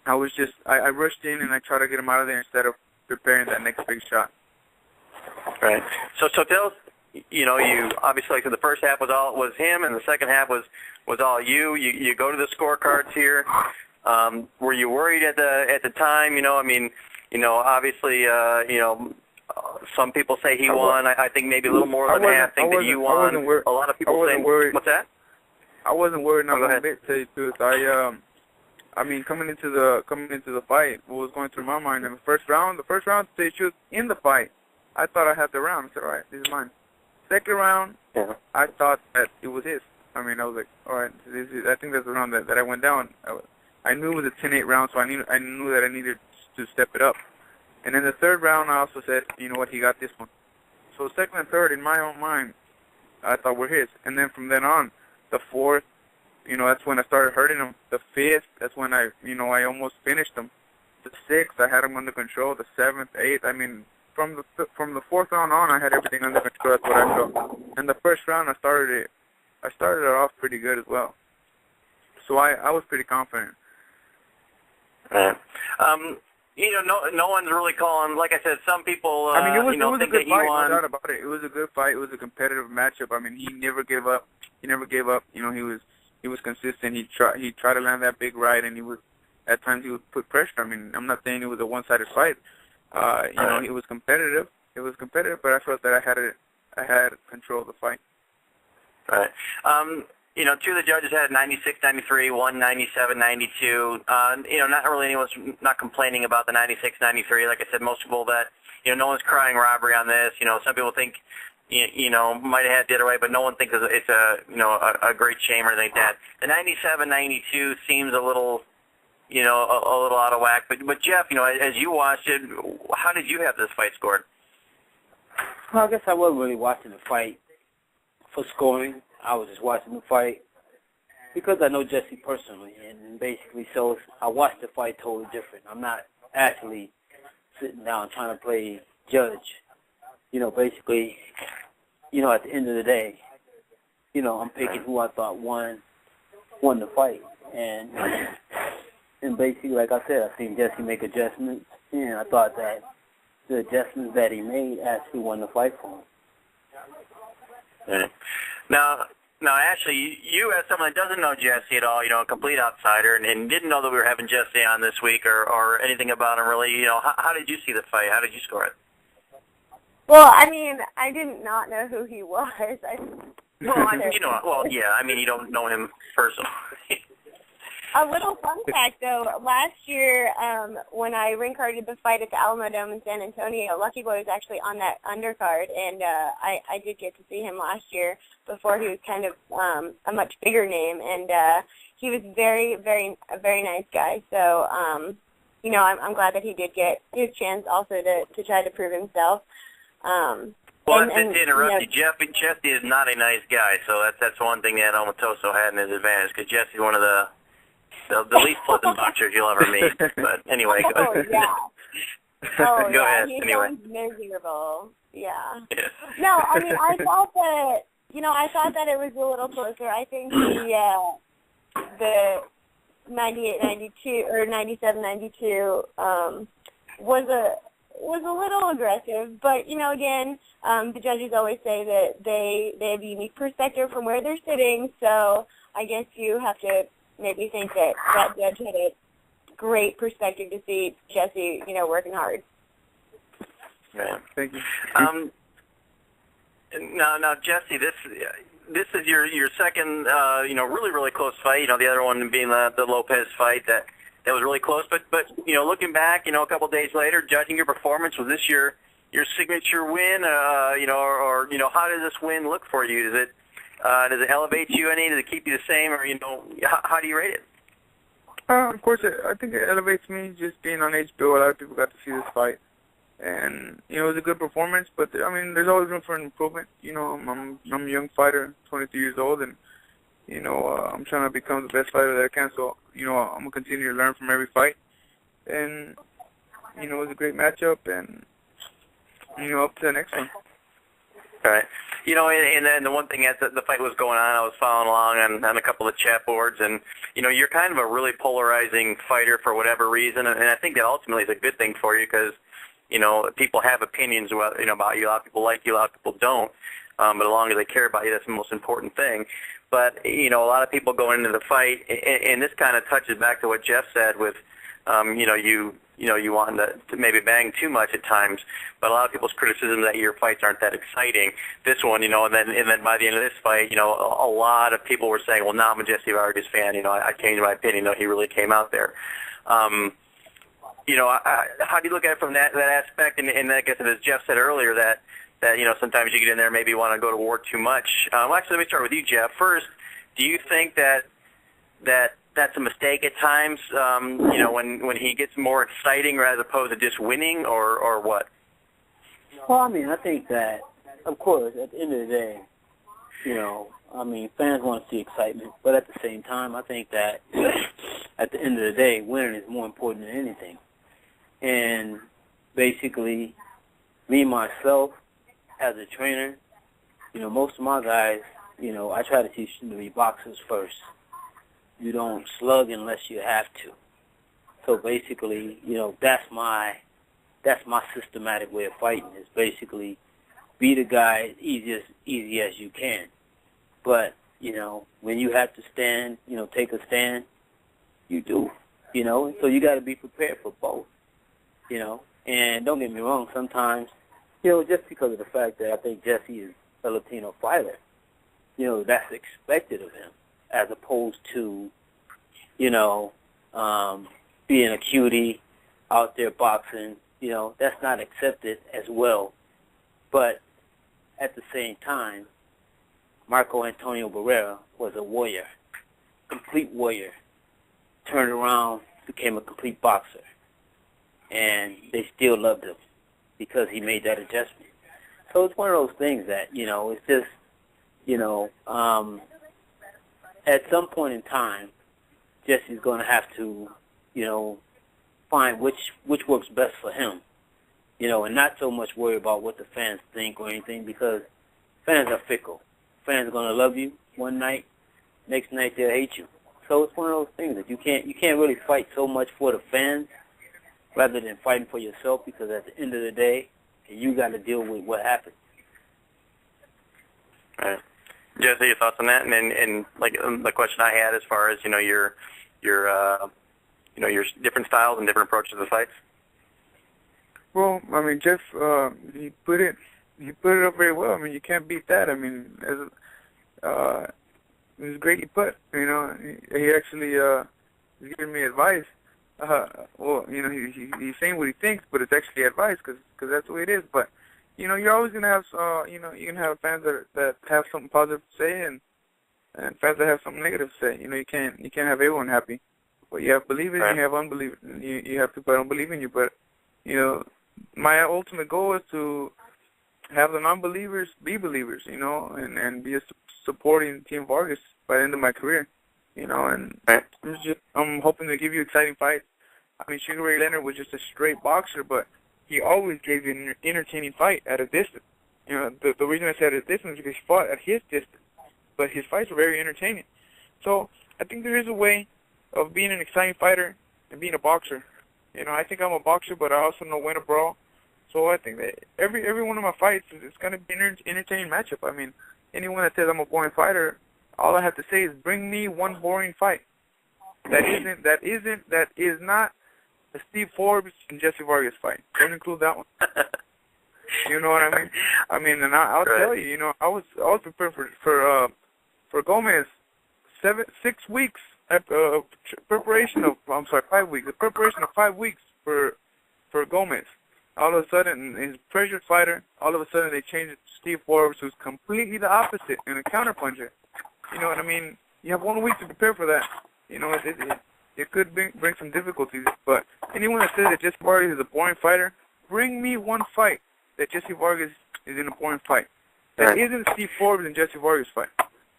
I rushed in and I tried to get him out of there instead of preparing that next big shot. Right. So tell us, you obviously, like the first half was him, and the second half was all you. You go to the scorecards here. Were you worried at the time? Obviously, some people say he won. I think maybe a little more than half think that you won. A lot of people say, what's that? I wasn't worried not one bit, to tell you the truth. Coming into the fight, what was going through my mind in the first round, to tell you the truth, in the fight, I thought I had the round. I said, all right, this is mine. Second round, I thought that it was his. I was like, all right, I think that's the round that I went down. I knew it was a 10-8 round, so I knew that I needed to step it up. And in the third round, I also said, you know what, he got this one. So second and third, in my own mind, I thought were his. And then from then on, the fourth, that's when I started hurting him. The fifth, that's when I almost finished him. The sixth, I had him under control. The seventh, eighth, from the fourth round on, I had everything under control. That's what I felt. And the first round, I started it off pretty good as well. So I was pretty confident. Right. No one's really calling. Like I said, some people. It was think a good that fight. he won. No doubt about it. It was a good fight. It was a competitive matchup. He never gave up. He was consistent. He tried to land that big right, and at times he would put pressure. I'm not saying it was a one-sided fight. It was competitive. It was competitive, but I felt that I had control of the fight. Right. Two of the judges had 96-93, one 97-92. Not really anyone's not complaining about the 96-93. Like I said, most people that, no one's crying robbery on this. Some people think, might have had the other way, but no one thinks it's a great shame or anything like that. The 97-92 seems a little, a little out of whack. But Jeff, as you watched it, how did you have this fight scored? Well, I guess I wasn't really watching the fight for scoring. I was just watching the fight because I know Jessie personally, and basically, so I watched the fight totally different. I'm not actually sitting down trying to play judge. Basically, at the end of the day, I'm picking who I thought won the fight, and basically, like I said, I seen Jessie make adjustments, and I thought that the adjustments that he made actually won the fight for him. Right. Now, Ashley, you as someone that doesn't know Jessie at all, a complete outsider, and didn't know that we were having Jessie on this week or anything about him really, how did you see the fight? How did you score it? Well, I did not know who he was. You don't know him personally. A little fun fact, though, last year when I ring-carded the fight at the Alamo Dome in San Antonio, Lucky Boy was actually on that undercard, and I did get to see him last year before he was kind of a much bigger name, and he was a very nice guy. So, I'm glad that he did get his chance also to try to prove himself. Well, to interrupt you, Jessie is not a nice guy, so that's one thing that Omotoso had in his advantage, because Jessie's one of the the least pleasant boxers you'll ever meet. But anyway, go ahead. Oh, go ahead. He Anyway. sounds miserable. Yeah. Yeah. No, I mean, I thought that it was a little closer. I think the 98-92 or 97-92 was a little aggressive, but again, the judges always say that they have a unique perspective from where they're sitting. So I guess you have to maybe think that judge had a great perspective to see Jessie, working hard. Right. Thank you. Now, Jessie, this is your second, really, really close fight. The other one being the Lopez fight that was really close. But looking back, a couple of days later, judging your performance, was this your signature win? Or how does this win look for you? Does it elevate you any? Does it keep you the same? Or how do you rate it? Of course, I think it elevates me just being on HBO. A lot of people got to see this fight. And, it was a good performance, but, there's always room for improvement. I'm a young fighter, 23 years old, and, I'm trying to become the best fighter that I can. So, I'm going to continue to learn from every fight. And, it was a great matchup, and, up to the next one. All right. And then the one thing as the fight was going on, I was following along on a couple of chat boards, and, you're kind of a really polarizing fighter for whatever reason, and I think that ultimately is a good thing for you because, people have opinions about you. A lot of people like you, a lot of people don't. But as long as they care about you, that's the most important thing. But, a lot of people going into the fight, and this kind of touches back to what Jeff said with, you wanting to maybe bang too much at times. But a lot of people's criticism that your fights aren't that exciting. This one, and then by the end of this fight, a lot of people were saying, well, now I'm a Jessie Vargas fan. I changed my opinion. He really came out there. How do you look at it from that aspect? And I guess as Jeff said earlier, that sometimes you get in there and maybe want to go to war too much. Actually, let me start with you, Jeff. First, do you think that's a mistake at times? When he gets more exciting as opposed to just winning, or what? Well, I think that, of course, at the end of the day, fans want to see excitement, but at the same time, I think that at the end of the day, winning is more important than anything. And basically, me, myself, as a trainer, most of my guys, I try to teach them to be boxers first. You don't slug unless you have to. So basically, that's my systematic way of fighting is basically beat a guy as easy as you can. But, when you have to stand, take a stand, you do, So you got to be prepared for both, And don't get me wrong, sometimes, just because of the fact that I think Jessie is a Latino fighter, that's expected of him, as opposed to, being a cutie out there boxing, that's not accepted as well. But at the same time, Marco Antonio Barrera was a warrior, complete warrior, turned around, became a complete boxer. And they still loved him because he made that adjustment. So it's one of those things that, it's just, at some point in time, Jessie's going to have to, find which works best for him, and not so much worry about what the fans think or anything, because fans are fickle. Fans are going to love you one night, next night they'll hate you. So it's one of those things that you can't really fight so much for the fans rather than fighting for yourself, because at the end of the day, you got to deal with what happens. All right. Jessie, your thoughts on that? And like the question I had as far as your different styles and different approaches to the fights. Well, Jeff, he put it up very well. You can't beat that. it was great he put. He actually is giving me advice. He's saying what he thinks, but it's actually advice because that's the way it is. But you're always gonna have you can have fans that have something positive to say and fans that have something negative to say. You can't have everyone happy. But you have believers and you have unbelievers. You have people that don't believe in you. But my ultimate goal is to have the non-believers be believers. And be supporting Team Vargas by the end of my career. you know, and I'm hoping to give you exciting fights. I mean, Sugar Ray Leonard was just a straight boxer, but he always gave you an entertaining fight at a distance. You know, the reason I said at a distance is because he fought at his distance, but his fights were very entertaining. So I think there is a way of being an exciting fighter and being a boxer. You know, I think I'm a boxer, but I also know when to brawl. So I think that every one of my fights is going to be an entertaining matchup. I mean, anyone that says I'm a boring fighter, all I have to say is bring me one boring fight. That is not a Steve Forbes and Jessie Vargas fight. Don't include that one. You know what I mean? I mean, and I'll tell you, you know, I was prepared for Gomez 6 weeks preparation of 5 weeks. The preparation of 5 weeks for Gomez. All of a sudden, he's a pressured fighter. All of a sudden, they changed it to Steve Forbes, who's completely the opposite and a counterpuncher. You know what I mean? You have 1 week to prepare for that. You know, it could bring some difficulties. But anyone that says that Jessie Vargas is a boring fighter, bring me one fight that Jessie Vargas is in a boring fight. That isn't Steve Forbes and Jessie Vargas fight.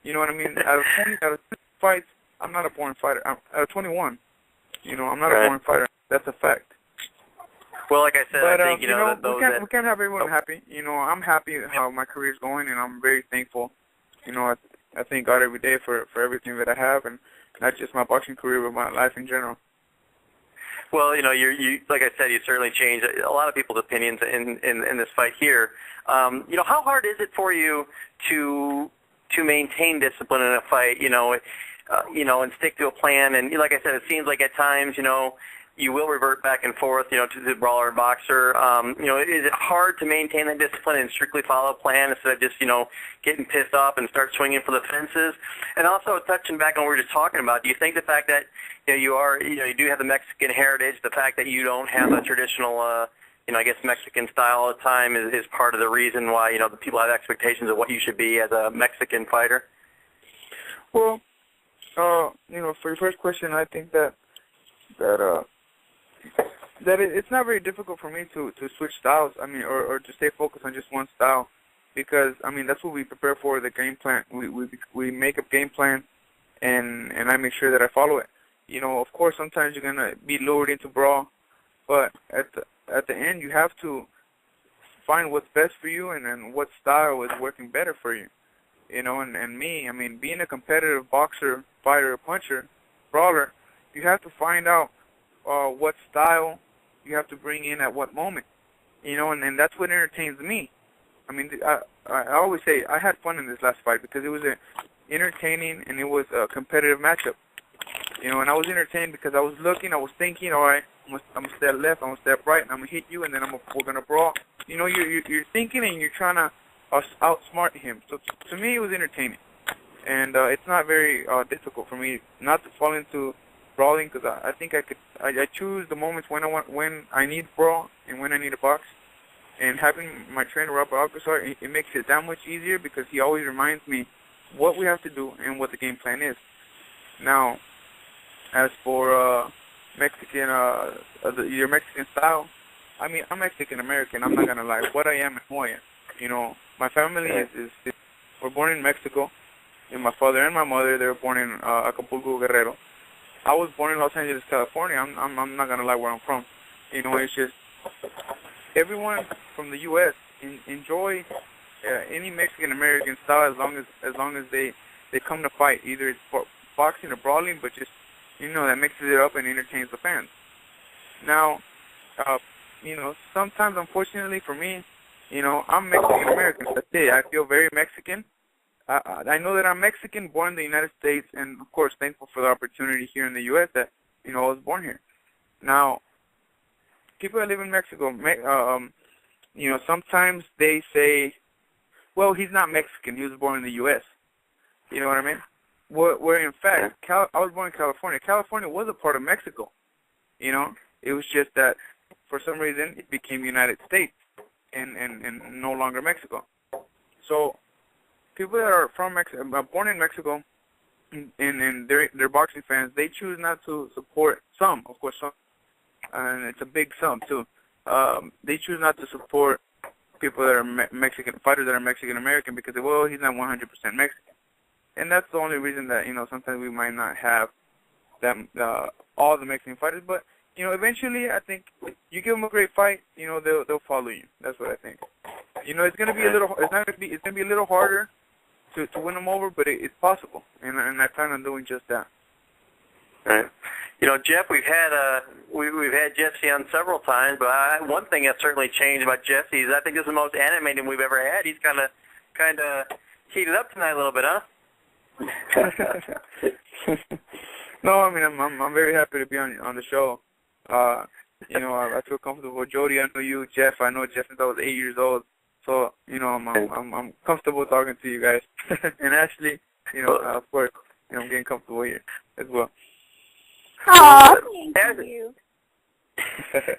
You know what I mean? Out of 20 fights, I'm not a boring fighter. Out of 21, you know, I'm not a boring fighter. That's a fact. Well, like I said, but, I think, you know, we can't have everyone happy. You know, I'm happy how my career is going, and I'm very thankful. You know, I thank God every day for everything that I have, and not just my boxing career, but my life in general. Well, you know, you like I said, you certainly changed a lot of people's opinions in this fight here. You know, how hard is it for you to maintain discipline in a fight? You know, and stick to a plan. And like I said, it seems like at times, you know, you will revert back and forth, you know, to the brawler and boxer. You know, is it hard to maintain that discipline and strictly follow a plan instead of just, you know, getting pissed off and start swinging for the fences? And also, touching back on what we were just talking about, do you think the fact that, you know, you do have the Mexican heritage, the fact that you don't have a traditional, you know, I guess Mexican style all the time is part of the reason why, you know, the people have expectations of what you should be as a Mexican fighter? Well, you know, for your first question, I think that it's not very difficult for me to switch styles. I mean, or to stay focused on just one style, because I mean that's what we prepare for, the game plan. We make a game plan, and I make sure that I follow it. You know, of course, sometimes you're gonna be lured into brawl, but at the end you have to find what's best for you and what style is working better for you. You know, and me, I mean, being a competitive boxer, fighter, puncher, brawler, you have to find out what style you have to bring in at what moment. You know, and that's what entertains me. I mean, I always say I had fun in this last fight because it was entertaining and it was a competitive matchup. You know, and I was entertained because I was looking, I was thinking, all right, I'm gonna step left, I'm gonna step right, and I'm gonna hit you, and then we're gonna brawl. You know, you're thinking and you're trying to outsmart him. So to me, it was entertaining, and it's not very difficult for me not to fall into brawling, because I think I choose the moments when I need brawl and when I need a box. And having my trainer Robert Alcazar, it makes it that much easier because he always reminds me what we have to do and what the game plan is. Now, as for your Mexican style, I mean, I'm Mexican American. I'm not gonna lie. What I am and who I am. You know, my family we're born in Mexico, and my father and my mother, they were born in Acapulco, Guerrero. I was born in Los Angeles, California. I'm not gonna lie where I'm from. You know, it's just everyone from the U.S. enjoy any Mexican American style as long as they come to fight. Either it's boxing or brawling, but just, you know, that mixes it up and entertains the fans. Now, you know, sometimes, unfortunately for me, you know, I'm Mexican American. That's it. I feel very Mexican. I know that I'm Mexican, born in the United States, and of course thankful for the opportunity here in the U.S. that, you know, I was born here. Now, people that live in Mexico, you know, sometimes they say, well, he's not Mexican, he was born in the U.S. You know what I mean? Where in fact, I was born in California. California was a part of Mexico. You know, it was just that for some reason it became United States and no longer Mexico. So people that are from Mexico, born in Mexico, and they're boxing fans, they choose not to support some, of course, some, and it's a big sum too. They choose not to support people that are Mexican fighters that are Mexican American because, well, he's not 100% Mexican. and that's the only reason that sometimes we might not have them all the Mexican fighters. But eventually, I think you give them a great fight, they'll follow you. That's what I think. It's gonna be it's gonna be a little harder to win them over, but it's possible, and I plan on doing just that. Right. Jeff, we've had Jessie on several times, but one thing that's certainly changed about Jessie is I think this is the most animated we've ever had. He's kind of heated up tonight a little bit, huh? No, I mean I'm very happy to be on the show. I feel comfortable. Jody, I know you. Jeff, I know Jeff since I was 8 years old. So I'm comfortable talking to you guys. And Ashley, of course, I'm getting comfortable here as well. Aw, thank you.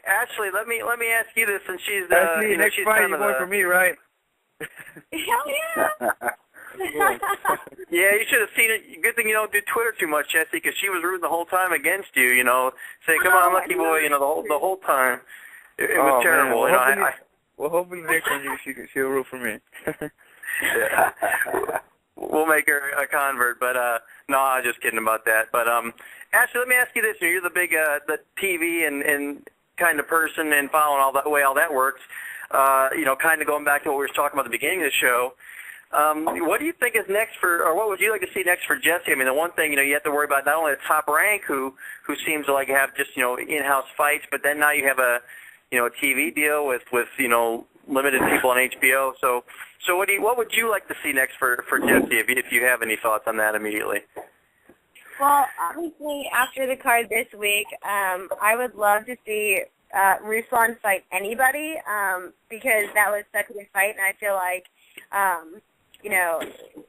Ashley, let me ask you this, since she's Ashley, next fight you're going for me, right? Hell yeah. Yeah, you should have seen it. Good thing you don't do Twitter too much, Jessie, because she was rooting the whole time against you. Saying, "Come on, lucky boy," the whole time. It was terrible. Well, hopefully next time she'll root for me. Yeah. We'll make her a convert, but no, I was just kidding about that. But Ashley, let me ask you this: you're the big the TV and kind of person, and following all that works. Kind of going back to what we were talking about at the beginning of the show. What do you think is next or what would you like to see next for Jessie? I mean, the one thing you have to worry about, not only the Top Rank, who seems to like have just in-house fights, but then now you have a TV deal with limited people on HBO. So what would you like to see next for Jessie, if you have any thoughts on that immediately? Well, obviously, after the card this week, I would love to see Ruslan fight anybody, because that was such a good fight, and I feel like,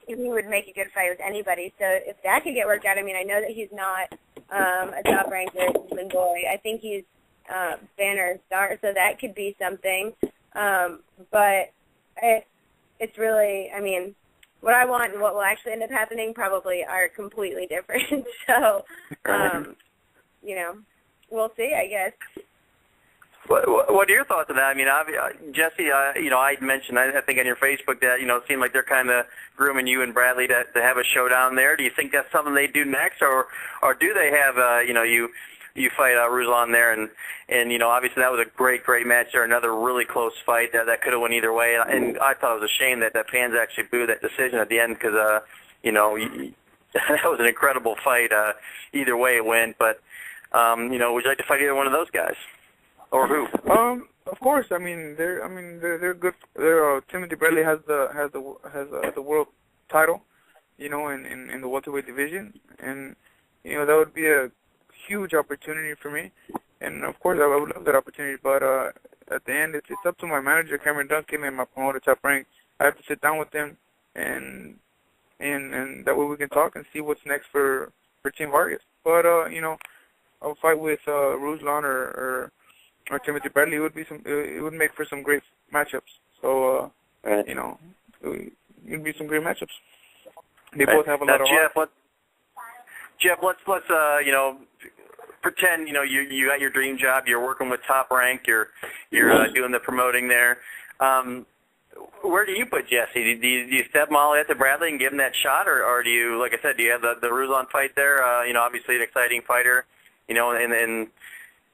he would make a good fight with anybody. So if that could get worked out, I mean, I know that he's not a top-ranked boy. I think he's banner star, so that could be something. But it's really, I mean, what I want and what will actually end up happening probably are completely different. So, we'll see, I guess. What are your thoughts on that? I mean, Jessie, I mentioned, I think on your Facebook that, it seemed like they're kind of grooming you and Bradley to have a showdown there. Do you think that's something they do next, or do they have, you fight Ruslan there, and obviously that was a great match there, another really close fight that could have went either way, and I thought it was a shame that fans actually booed that decision at the end, because, that was an incredible fight, either way it went, but, would you like to fight either one of those guys? Or who? Of course. I mean, they're good. Timothy Bradley has the world title, in the welterweight division, and that would be a huge opportunity for me. And of course, I would love that opportunity. But at the end, it's up to my manager, Cameron Duncan, and my promoter, Top Rank. I have to sit down with them, and that way we can talk and see what's next for Team Vargas. But I'll fight with Ruslan or Timothy Bradley. It would make for some great matchups. So it would be some great matchups. They both have a lot of heart. Jeff, let's pretend you got your dream job. You're working with Top Rank. You're doing the promoting there. Where do you put Jessie? Do you step Molly at the Bradley and give him that shot, or do you, like I said, do you have the Ruslan fight there? Obviously an exciting fighter. And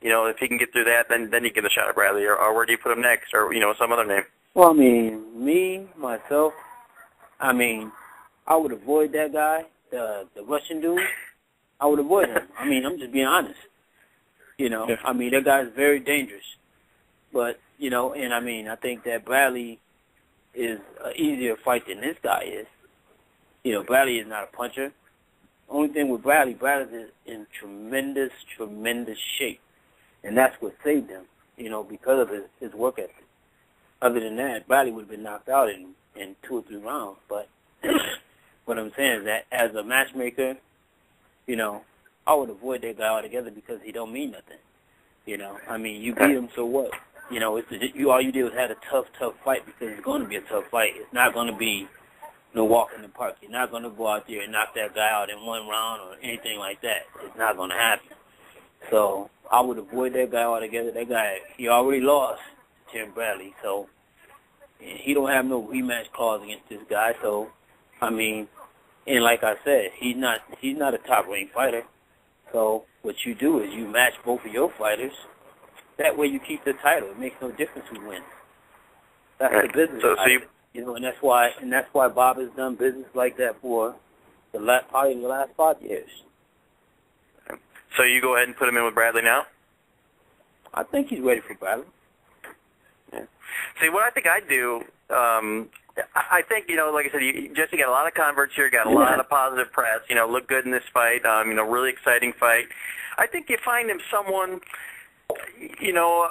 if he can get through that, then you give the shot at Bradley, or where do you put him next, or some other name? Well, I mean, myself, I would avoid that guy, the Russian dude. I would avoid him. I mean, I'm just being honest. Yeah. I mean, that guy's very dangerous. But, and I think that Bradley is an easier fight than this guy is. Bradley is not a puncher. Only thing with Bradley's in tremendous shape. And that's what saved him, because of his work ethic. Other than that, Bradley would have been knocked out in 2 or 3 rounds. But what I'm saying is that as a matchmaker, I would avoid that guy altogether because he don't mean nothing. You beat him, so what? All you did was have a tough fight, because it's going to be a tough fight. It's not going to be no walk in the park. You're not going to go out there and knock that guy out in 1 round or anything like that. It's not going to happen. So I would avoid that guy altogether. That guy, he already lost to Tim Bradley, so he don't have no rematch clause against this guy. So, And like I said, he's not a top-ranked fighter. So what you do is you match both of your fighters. That way you keep the title. It makes no difference who wins. That's the business. So you know, and that's why Bob has done business like that for probably the last 5 years. So you go ahead and put him in with Bradley now? I think he's ready for Bradley. Yeah. See, what I think I'd do, I think, you know, like I said, Jesse got a lot of converts here, got a lot of positive press, you know, looked good in this fight, you know, really exciting fight. I think you find him someone, you know,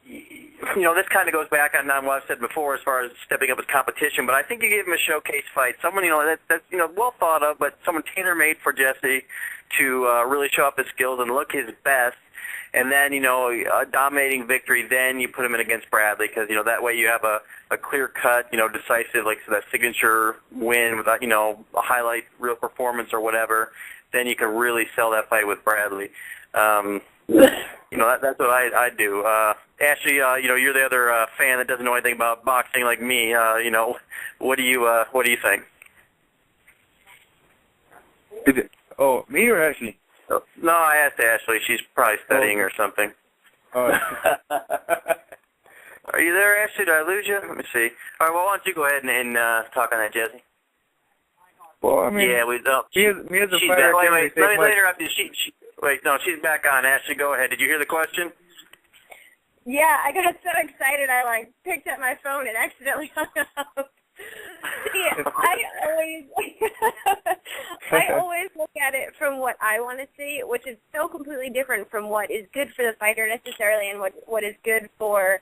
this kind of goes back on what I've said before as far as stepping up as competition, but I think you give him a showcase fight, someone, you know, that's you know, well thought of, but someone tailor-made for Jesse to really show up his skills and look his best. And then, you know, a dominating victory, then you put him in against Bradley because, you know, that way you have a clear-cut, you know, decisive, like so that signature win without, you know, a highlight real performance or whatever. Then you can really sell that fight with Bradley. You know, that's what I'd do. Ashley, you know, you're the other fan that doesn't know anything about boxing like me. You know, what do you think? Is it? Oh, me or Ashley? No, I asked Ashley. She's probably studying or something. Oh. Are you there, Ashley? Did I lose you? Let me see. All right, well, why don't you go ahead and talk on that, Jesse? Well, I mean, yeah, me as a fighter. Wait, let me interrupt you. She's back on. Ashley, go ahead. Did you hear the question? Yeah, I got so excited I picked up my phone and accidentally hung up. See, I always look at it from what I want to see, which is so completely different from what is good for the fighter necessarily, and what is good for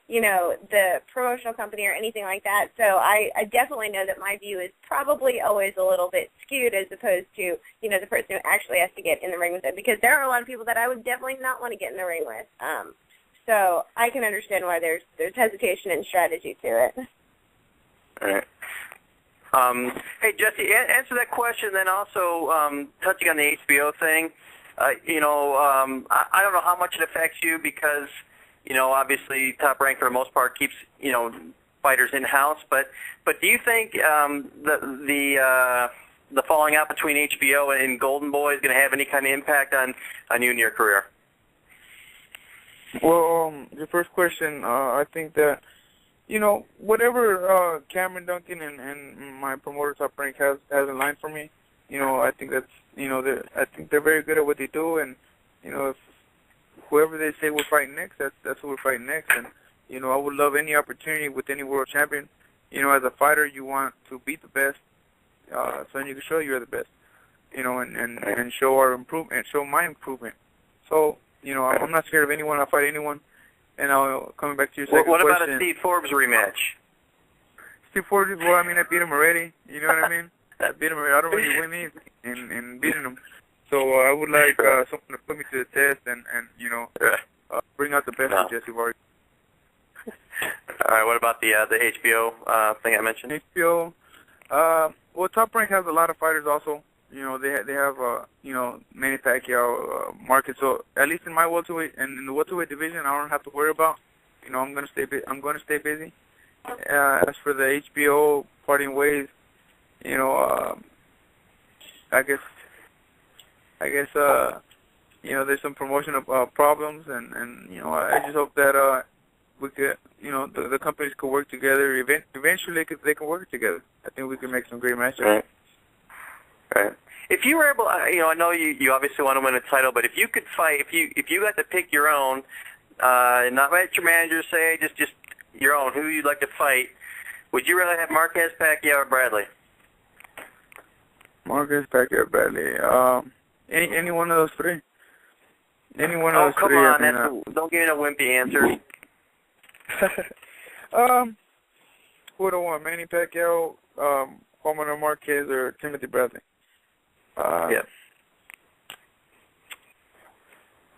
you know, the promotional company or anything like that. So I definitely know that my view is probably always a little bit skewed as opposed to, you know, the person who actually has to get in the ring with it, because there are a lot of people that I would definitely not want to get in the ring with. So I can understand why there's hesitation and strategy to it. All right. Hey, Jesse, answer that question, then also touching on the HBO thing. You know, I don't know how much it affects you because, you know, obviously Top Rank for the most part keeps, you know, fighters in-house. But do you think the falling out between HBO and Golden Boy is going to have any kind of impact on you and your career? Well, your first question, I think that, you know, whatever Cameron Duncan and my promoter Top Rank has in line for me, you know, I think that's, you know, I think they're very good at what they do, and, you know, if whoever they say we're fighting next, that's who we're fighting next. And, you know, I would love any opportunity with any world champion. You know, as a fighter, you want to beat the best, so then you can show you're the best, you know, and show our improvement, show my improvement. So, you know, I'm not scared of anyone. I'll fight anyone. And coming back to your second question. What about a Steve Forbes rematch? Steve Forbes, well, I mean, I beat him already. You know what I mean? I beat him already. I don't really win anything in beating him. So I would like someone to put me to the test and you know, bring out the best of Jessie Vargas. All right, what about the HBO thing I mentioned? HBO, well, Top Rank has a lot of fighters also. You know, they have you know, Manny Pacquiao, market. So at least in my welterweight and in the welterweight division, I don't have to worry about. You know, I'm gonna stay busy. As for the HBO parting ways, you know, I guess you know, there's some promotional problems, and you know, I just hope that we could, you know, the companies could work together. Eventually, they can work together. I think we can make some great matches. Right. Right. If you were able, you know, I know you obviously want to win a title, but if you could fight, if you got to pick your own, not let your manager say, just your own, who you'd like to fight, would you rather have Marquez, Pacquiao, or Bradley? Marquez, Pacquiao, Bradley. Any one of those three. Any one of those come three. On, I mean, don't give me no wimpy answers. Who do I want? Manny Pacquiao, Juan Marquez, or Timothy Bradley? Yes.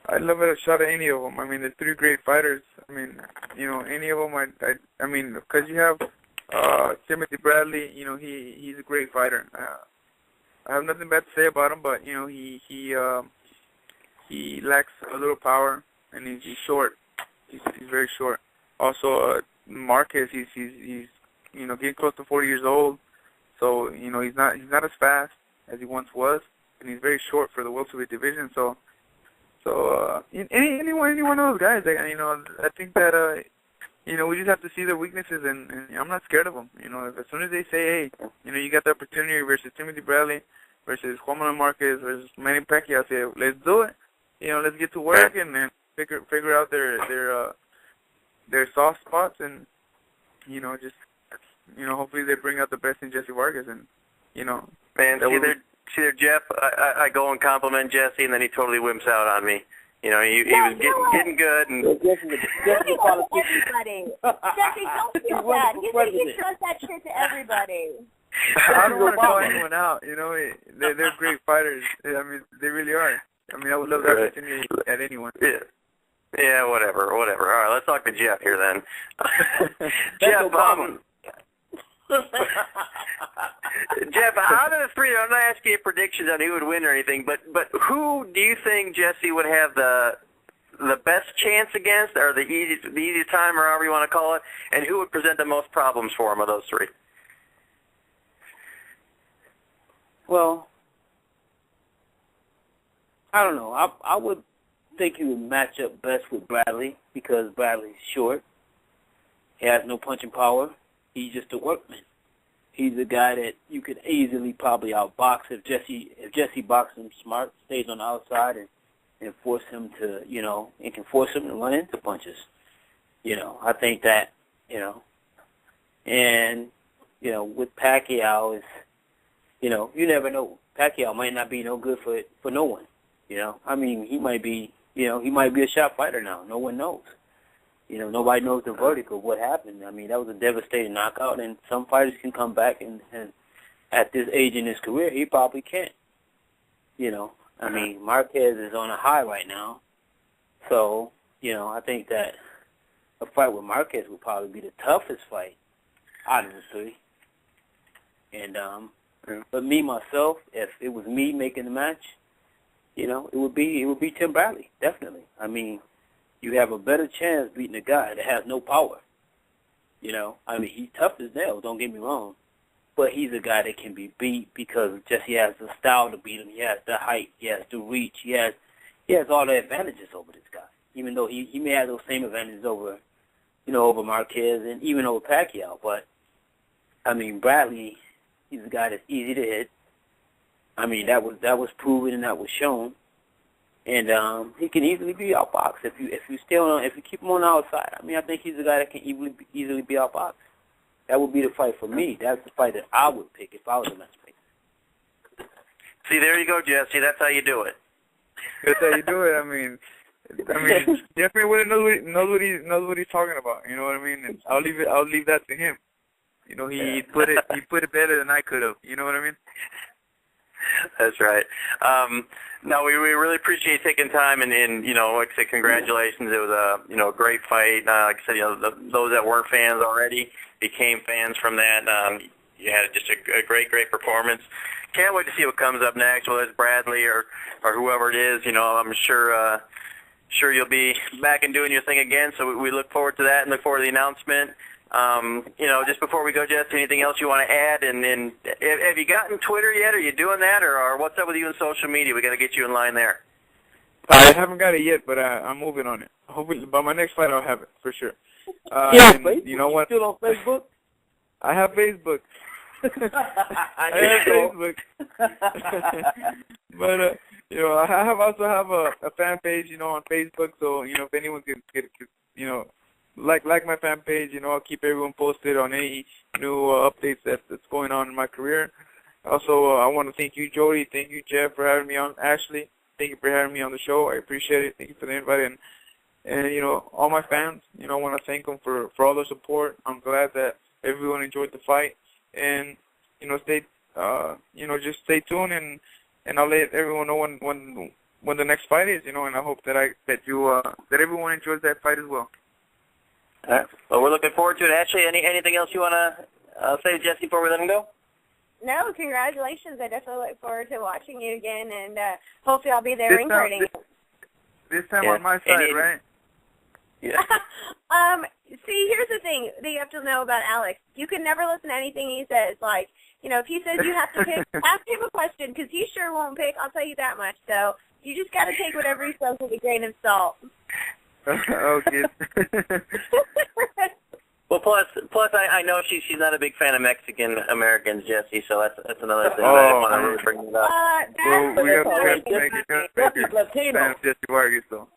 I'd love a shot at any of them. I mean, they're three great fighters. I mean, you know, any of them. I mean, because you have Timothy Bradley. You know, he's a great fighter. I have nothing bad to say about him, but you know, he lacks a little power, and he's short. He's very short. Also, Marquez, he's you know, getting close to 40 years old. So, you know, he's not as fast as he once was, and he's very short for the welterweight division. So any one of those guys, you know, I think that you know, we just have to see their weaknesses, and I'm not scared of them. You know, as soon as they say, hey, you know, you got the opportunity versus Timothy Bradley, versus Juan Manuel Marquez, versus Manny Pacquiao, I say, let's do it. You know, let's get to work and figure out their soft spots, and you know, just, you know, hopefully they bring out the best in Jessie Vargas, and you know. Man, see there, Jeff, I go and compliment Jessie, and then he totally wimps out on me. You know, he was getting good, and everybody. Jesse, don't feel bad. You trust that shit to everybody. I don't want to call anyone out. You know, they're great fighters. I mean, they really are. I mean, I would love that opportunity at anyone. Yeah, whatever. All right, let's talk to Jeff here then. Jeff, Jeff, out of the three, I'm not asking you predictions on who would win or anything, but who do you think Jessie would have the best chance against, or the easiest time, or however you want to call it, and who would present the most problems for him of those three? Well, I don't know. I would think he would match up best with Bradley, because Bradley's short. He has no punching power. He's just a workman. He's a guy that you could easily probably outbox if Jessie boxes him smart, stays on the outside and force him to, you know, and can force him to run into punches. You know, I think that, you know, and, you know, with Pacquiao is, you know, you never know. Pacquiao might not be no good for no one. You know, I mean, he might be, you know, he might be a shot fighter now. No one knows. You know, nobody knows the verdict of what happened. I mean, that was a devastating knockout, and some fighters can come back, and at this age in his career, he probably can't. You know, I mean, Marquez is on a high right now. So, you know, I think that a fight with Marquez would probably be the toughest fight out of the three. And, but me, myself, if it was me making the match, you know, it would be Tim Bradley, definitely. I mean, you have a better chance beating a guy that has no power. You know, I mean, he's tough as nails, don't get me wrong, but he's a guy that can be beat because he has the style to beat him. He has the height, he has the reach, he has all the advantages over this guy, even though he may have those same advantages over, you know, over Marquez and even over Pacquiao. But, I mean, Bradley, he's a guy that's easy to hit. I mean, that was proven and that was shown. And he can easily be outboxed if you keep him on the outside. I mean, I think he's a guy that can easily be outboxed. That would be the fight for me. That's the fight that I would pick if I was a matchmaker. See, there you go, Jesse. That's how you do it. That's how you do it. I mean, Jeff Mayweather knows what he's talking about. You know what I mean? And I'll leave that to him. You know, he put it better than I could have. You know what I mean? That's right. No, we really appreciate you taking time, and you know, like I said, congratulations. It was a great fight. Like I said, you know, those that weren't fans already became fans from that. You had just a great performance. Can't wait to see what comes up next, whether it's Bradley or whoever it is. You know, I'm sure you'll be back and doing your thing again. So we look forward to that and look forward to the announcement. You know, just before we go, Jess, anything else you want to add? And have you gotten Twitter yet? Are you doing that, or what's up with you in social media? We got to get you in line there. I haven't got it yet, but I'm moving on it. Hopefully, by my next fight, I'll have it for sure. You know what? Still on Facebook? I have Facebook. I have Facebook. But you know, I also have a fan page, you know, on Facebook. So you know, if anyone could you know, like my fan page, you know, I'll keep everyone posted on any new updates that's going on in my career. Also, I want to thank you, Jody. Thank you, Jeff, for having me on. Ashley, thank you for having me on the show. I appreciate it. Thank you for the invite. And you know, all my fans, you know, I want to thank them for all their support. I'm glad that everyone enjoyed the fight. And, you know, just stay tuned, and I'll let everyone know when the next fight is, you know, and I hope that everyone enjoys that fight as well. All right. Well, we're looking forward to it. Ashley, anything else you want to say to Jesse before we let him go? No, congratulations. I definitely look forward to watching you again, and hopefully I'll be there ring guarding. This time on my side, right? Yeah. See, here's the thing that you have to know about Alexz. You can never listen to anything he says. Like, you know, if he says you have to pick, ask him a question, because he sure won't pick. I'll tell you that much. So you just got to take whatever he says with a grain of salt. Okay. Well, plus, I know she's not a big fan of Mexican Americans, Jessie. So that's another thing that I want to really bring it up. Well, we have to make it fan of Jessie Vargas, though.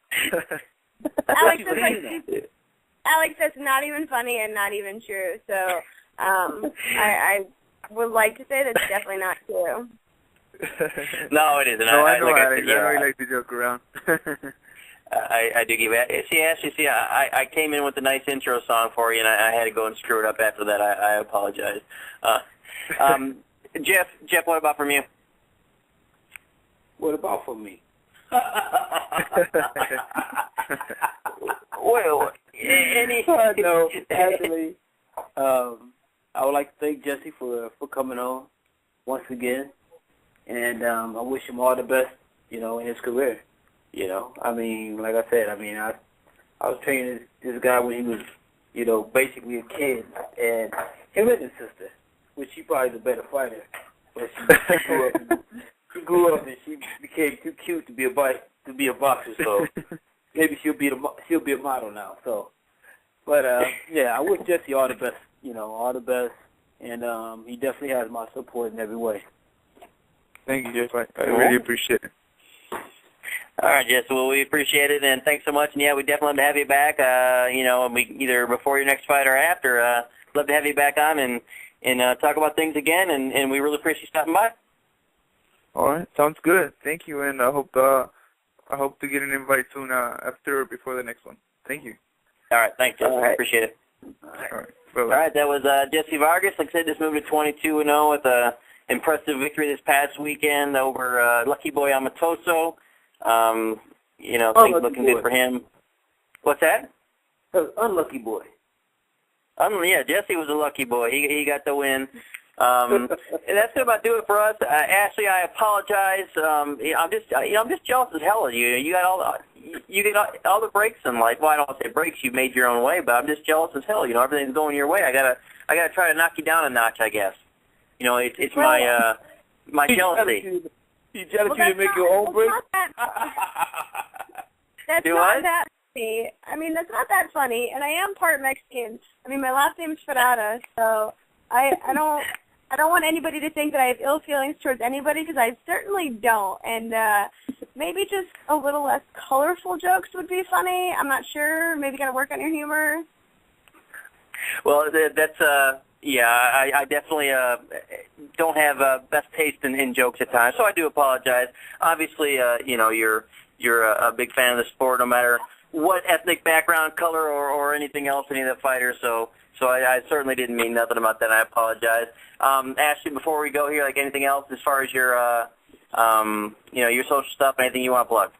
Alex, that's not even funny and not even true. So I would like to say that's definitely not true. No, it isn't. No, I know Alex. I know you like to joke around. I do give it. See, Ashley, I came in with a nice intro song for you, and I had to go and screw it up after that. I apologize. Jeff, what about from you? What about from me? Well, no, actually, I would like to thank Jessie for coming on once again, and I wish him all the best, you know, in his career. You know, I mean, like I said, I was training this guy when he was, you know, basically a kid, and him and his sister, which she probably is a better fighter, but she grew up and she became too cute to be a boxer, so maybe she'll be a model now. So, but yeah, I wish Jessie all the best, you know, all the best, and he definitely has my support in every way. Thank you, Jeff. I really appreciate it. All right, Jess. Well, we appreciate it, and thanks so much. And yeah, we definitely love to have you back. You know, we either before your next fight or after. Love to have you back on and talk about things again. And we really appreciate you stopping by. All right, sounds good. Thank you, and I hope to get an invite soon after or before the next one. Thank you. All right, thanks, Jess. Right. Appreciate it. All right. All right, that was Jessie Vargas. Like I said, just moved to 22-0 with a impressive victory this past weekend over Lucky Boy Omotoso. You know, things looking good for him. What's that? Unlucky boy. Yeah, Jessie was a lucky boy. He got the win. And that's going to do it for us. Ashley, I apologize. I'm just jealous as hell of you. You get all the breaks in life. Well, I don't want to say breaks. You made your own way, but I'm just jealous as hell. You know, everything's going your way. I gotta try to knock you down a notch, I guess. You know, it's my jealousy. You jealous you to make your own break? That's not that funny. I mean, that's not that funny. And I am part Mexican. I mean, my last name is Ferrara, so I don't want anybody to think that I have ill feelings towards anybody, because I certainly don't. And maybe just a little less colorful jokes would be funny. I'm not sure. Maybe got to work on your humor. Well, that's yeah, I definitely don't have best taste in jokes at times, so I do apologize. Obviously, you know, you're a big fan of the sport, no matter what ethnic background, color, or anything else, any of the fighters. So I certainly didn't mean nothing about that. I apologize. Ashley, before we go here, like anything else as far as your you know, your social stuff, anything you want to plug?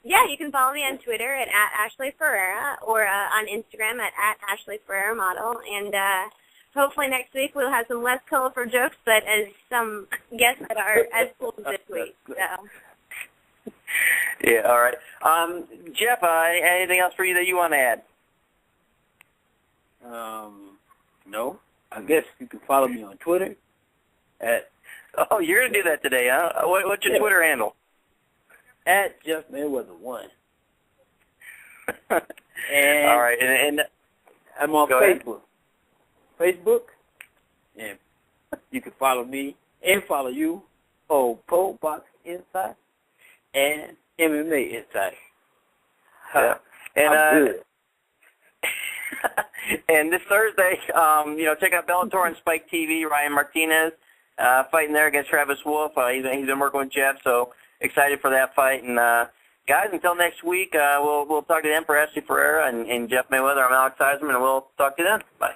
Yeah, you can follow me on Twitter at Ashley Ferrara, or on Instagram at Ashley Ferrara Model, and hopefully next week we'll have some less colorful jokes, but as some guests that are as cool as this week. So. Yeah, all right. Jeff, anything else for you that you want to add? No. I guess you can follow me on Twitter at... Oh, you're going to do that today, huh? What's your Twitter handle? At Jeff Mayweather 1. And all right, and I'm on Facebook. Facebook, and you can follow me and follow you on Pro Box Insider and MMA Insider. Yeah. And I'm good. and this Thursday, you know, check out Bellator and Spike TV. Ryan Martinez fighting there against Travis Wolf. He's been working with Jeff, so excited for that fight. And guys, until next week, we'll talk to the Emperor Ashley Ferrara and Jeff Mayweather. I'm Alexz Yzerman, and we'll talk to you then. Bye.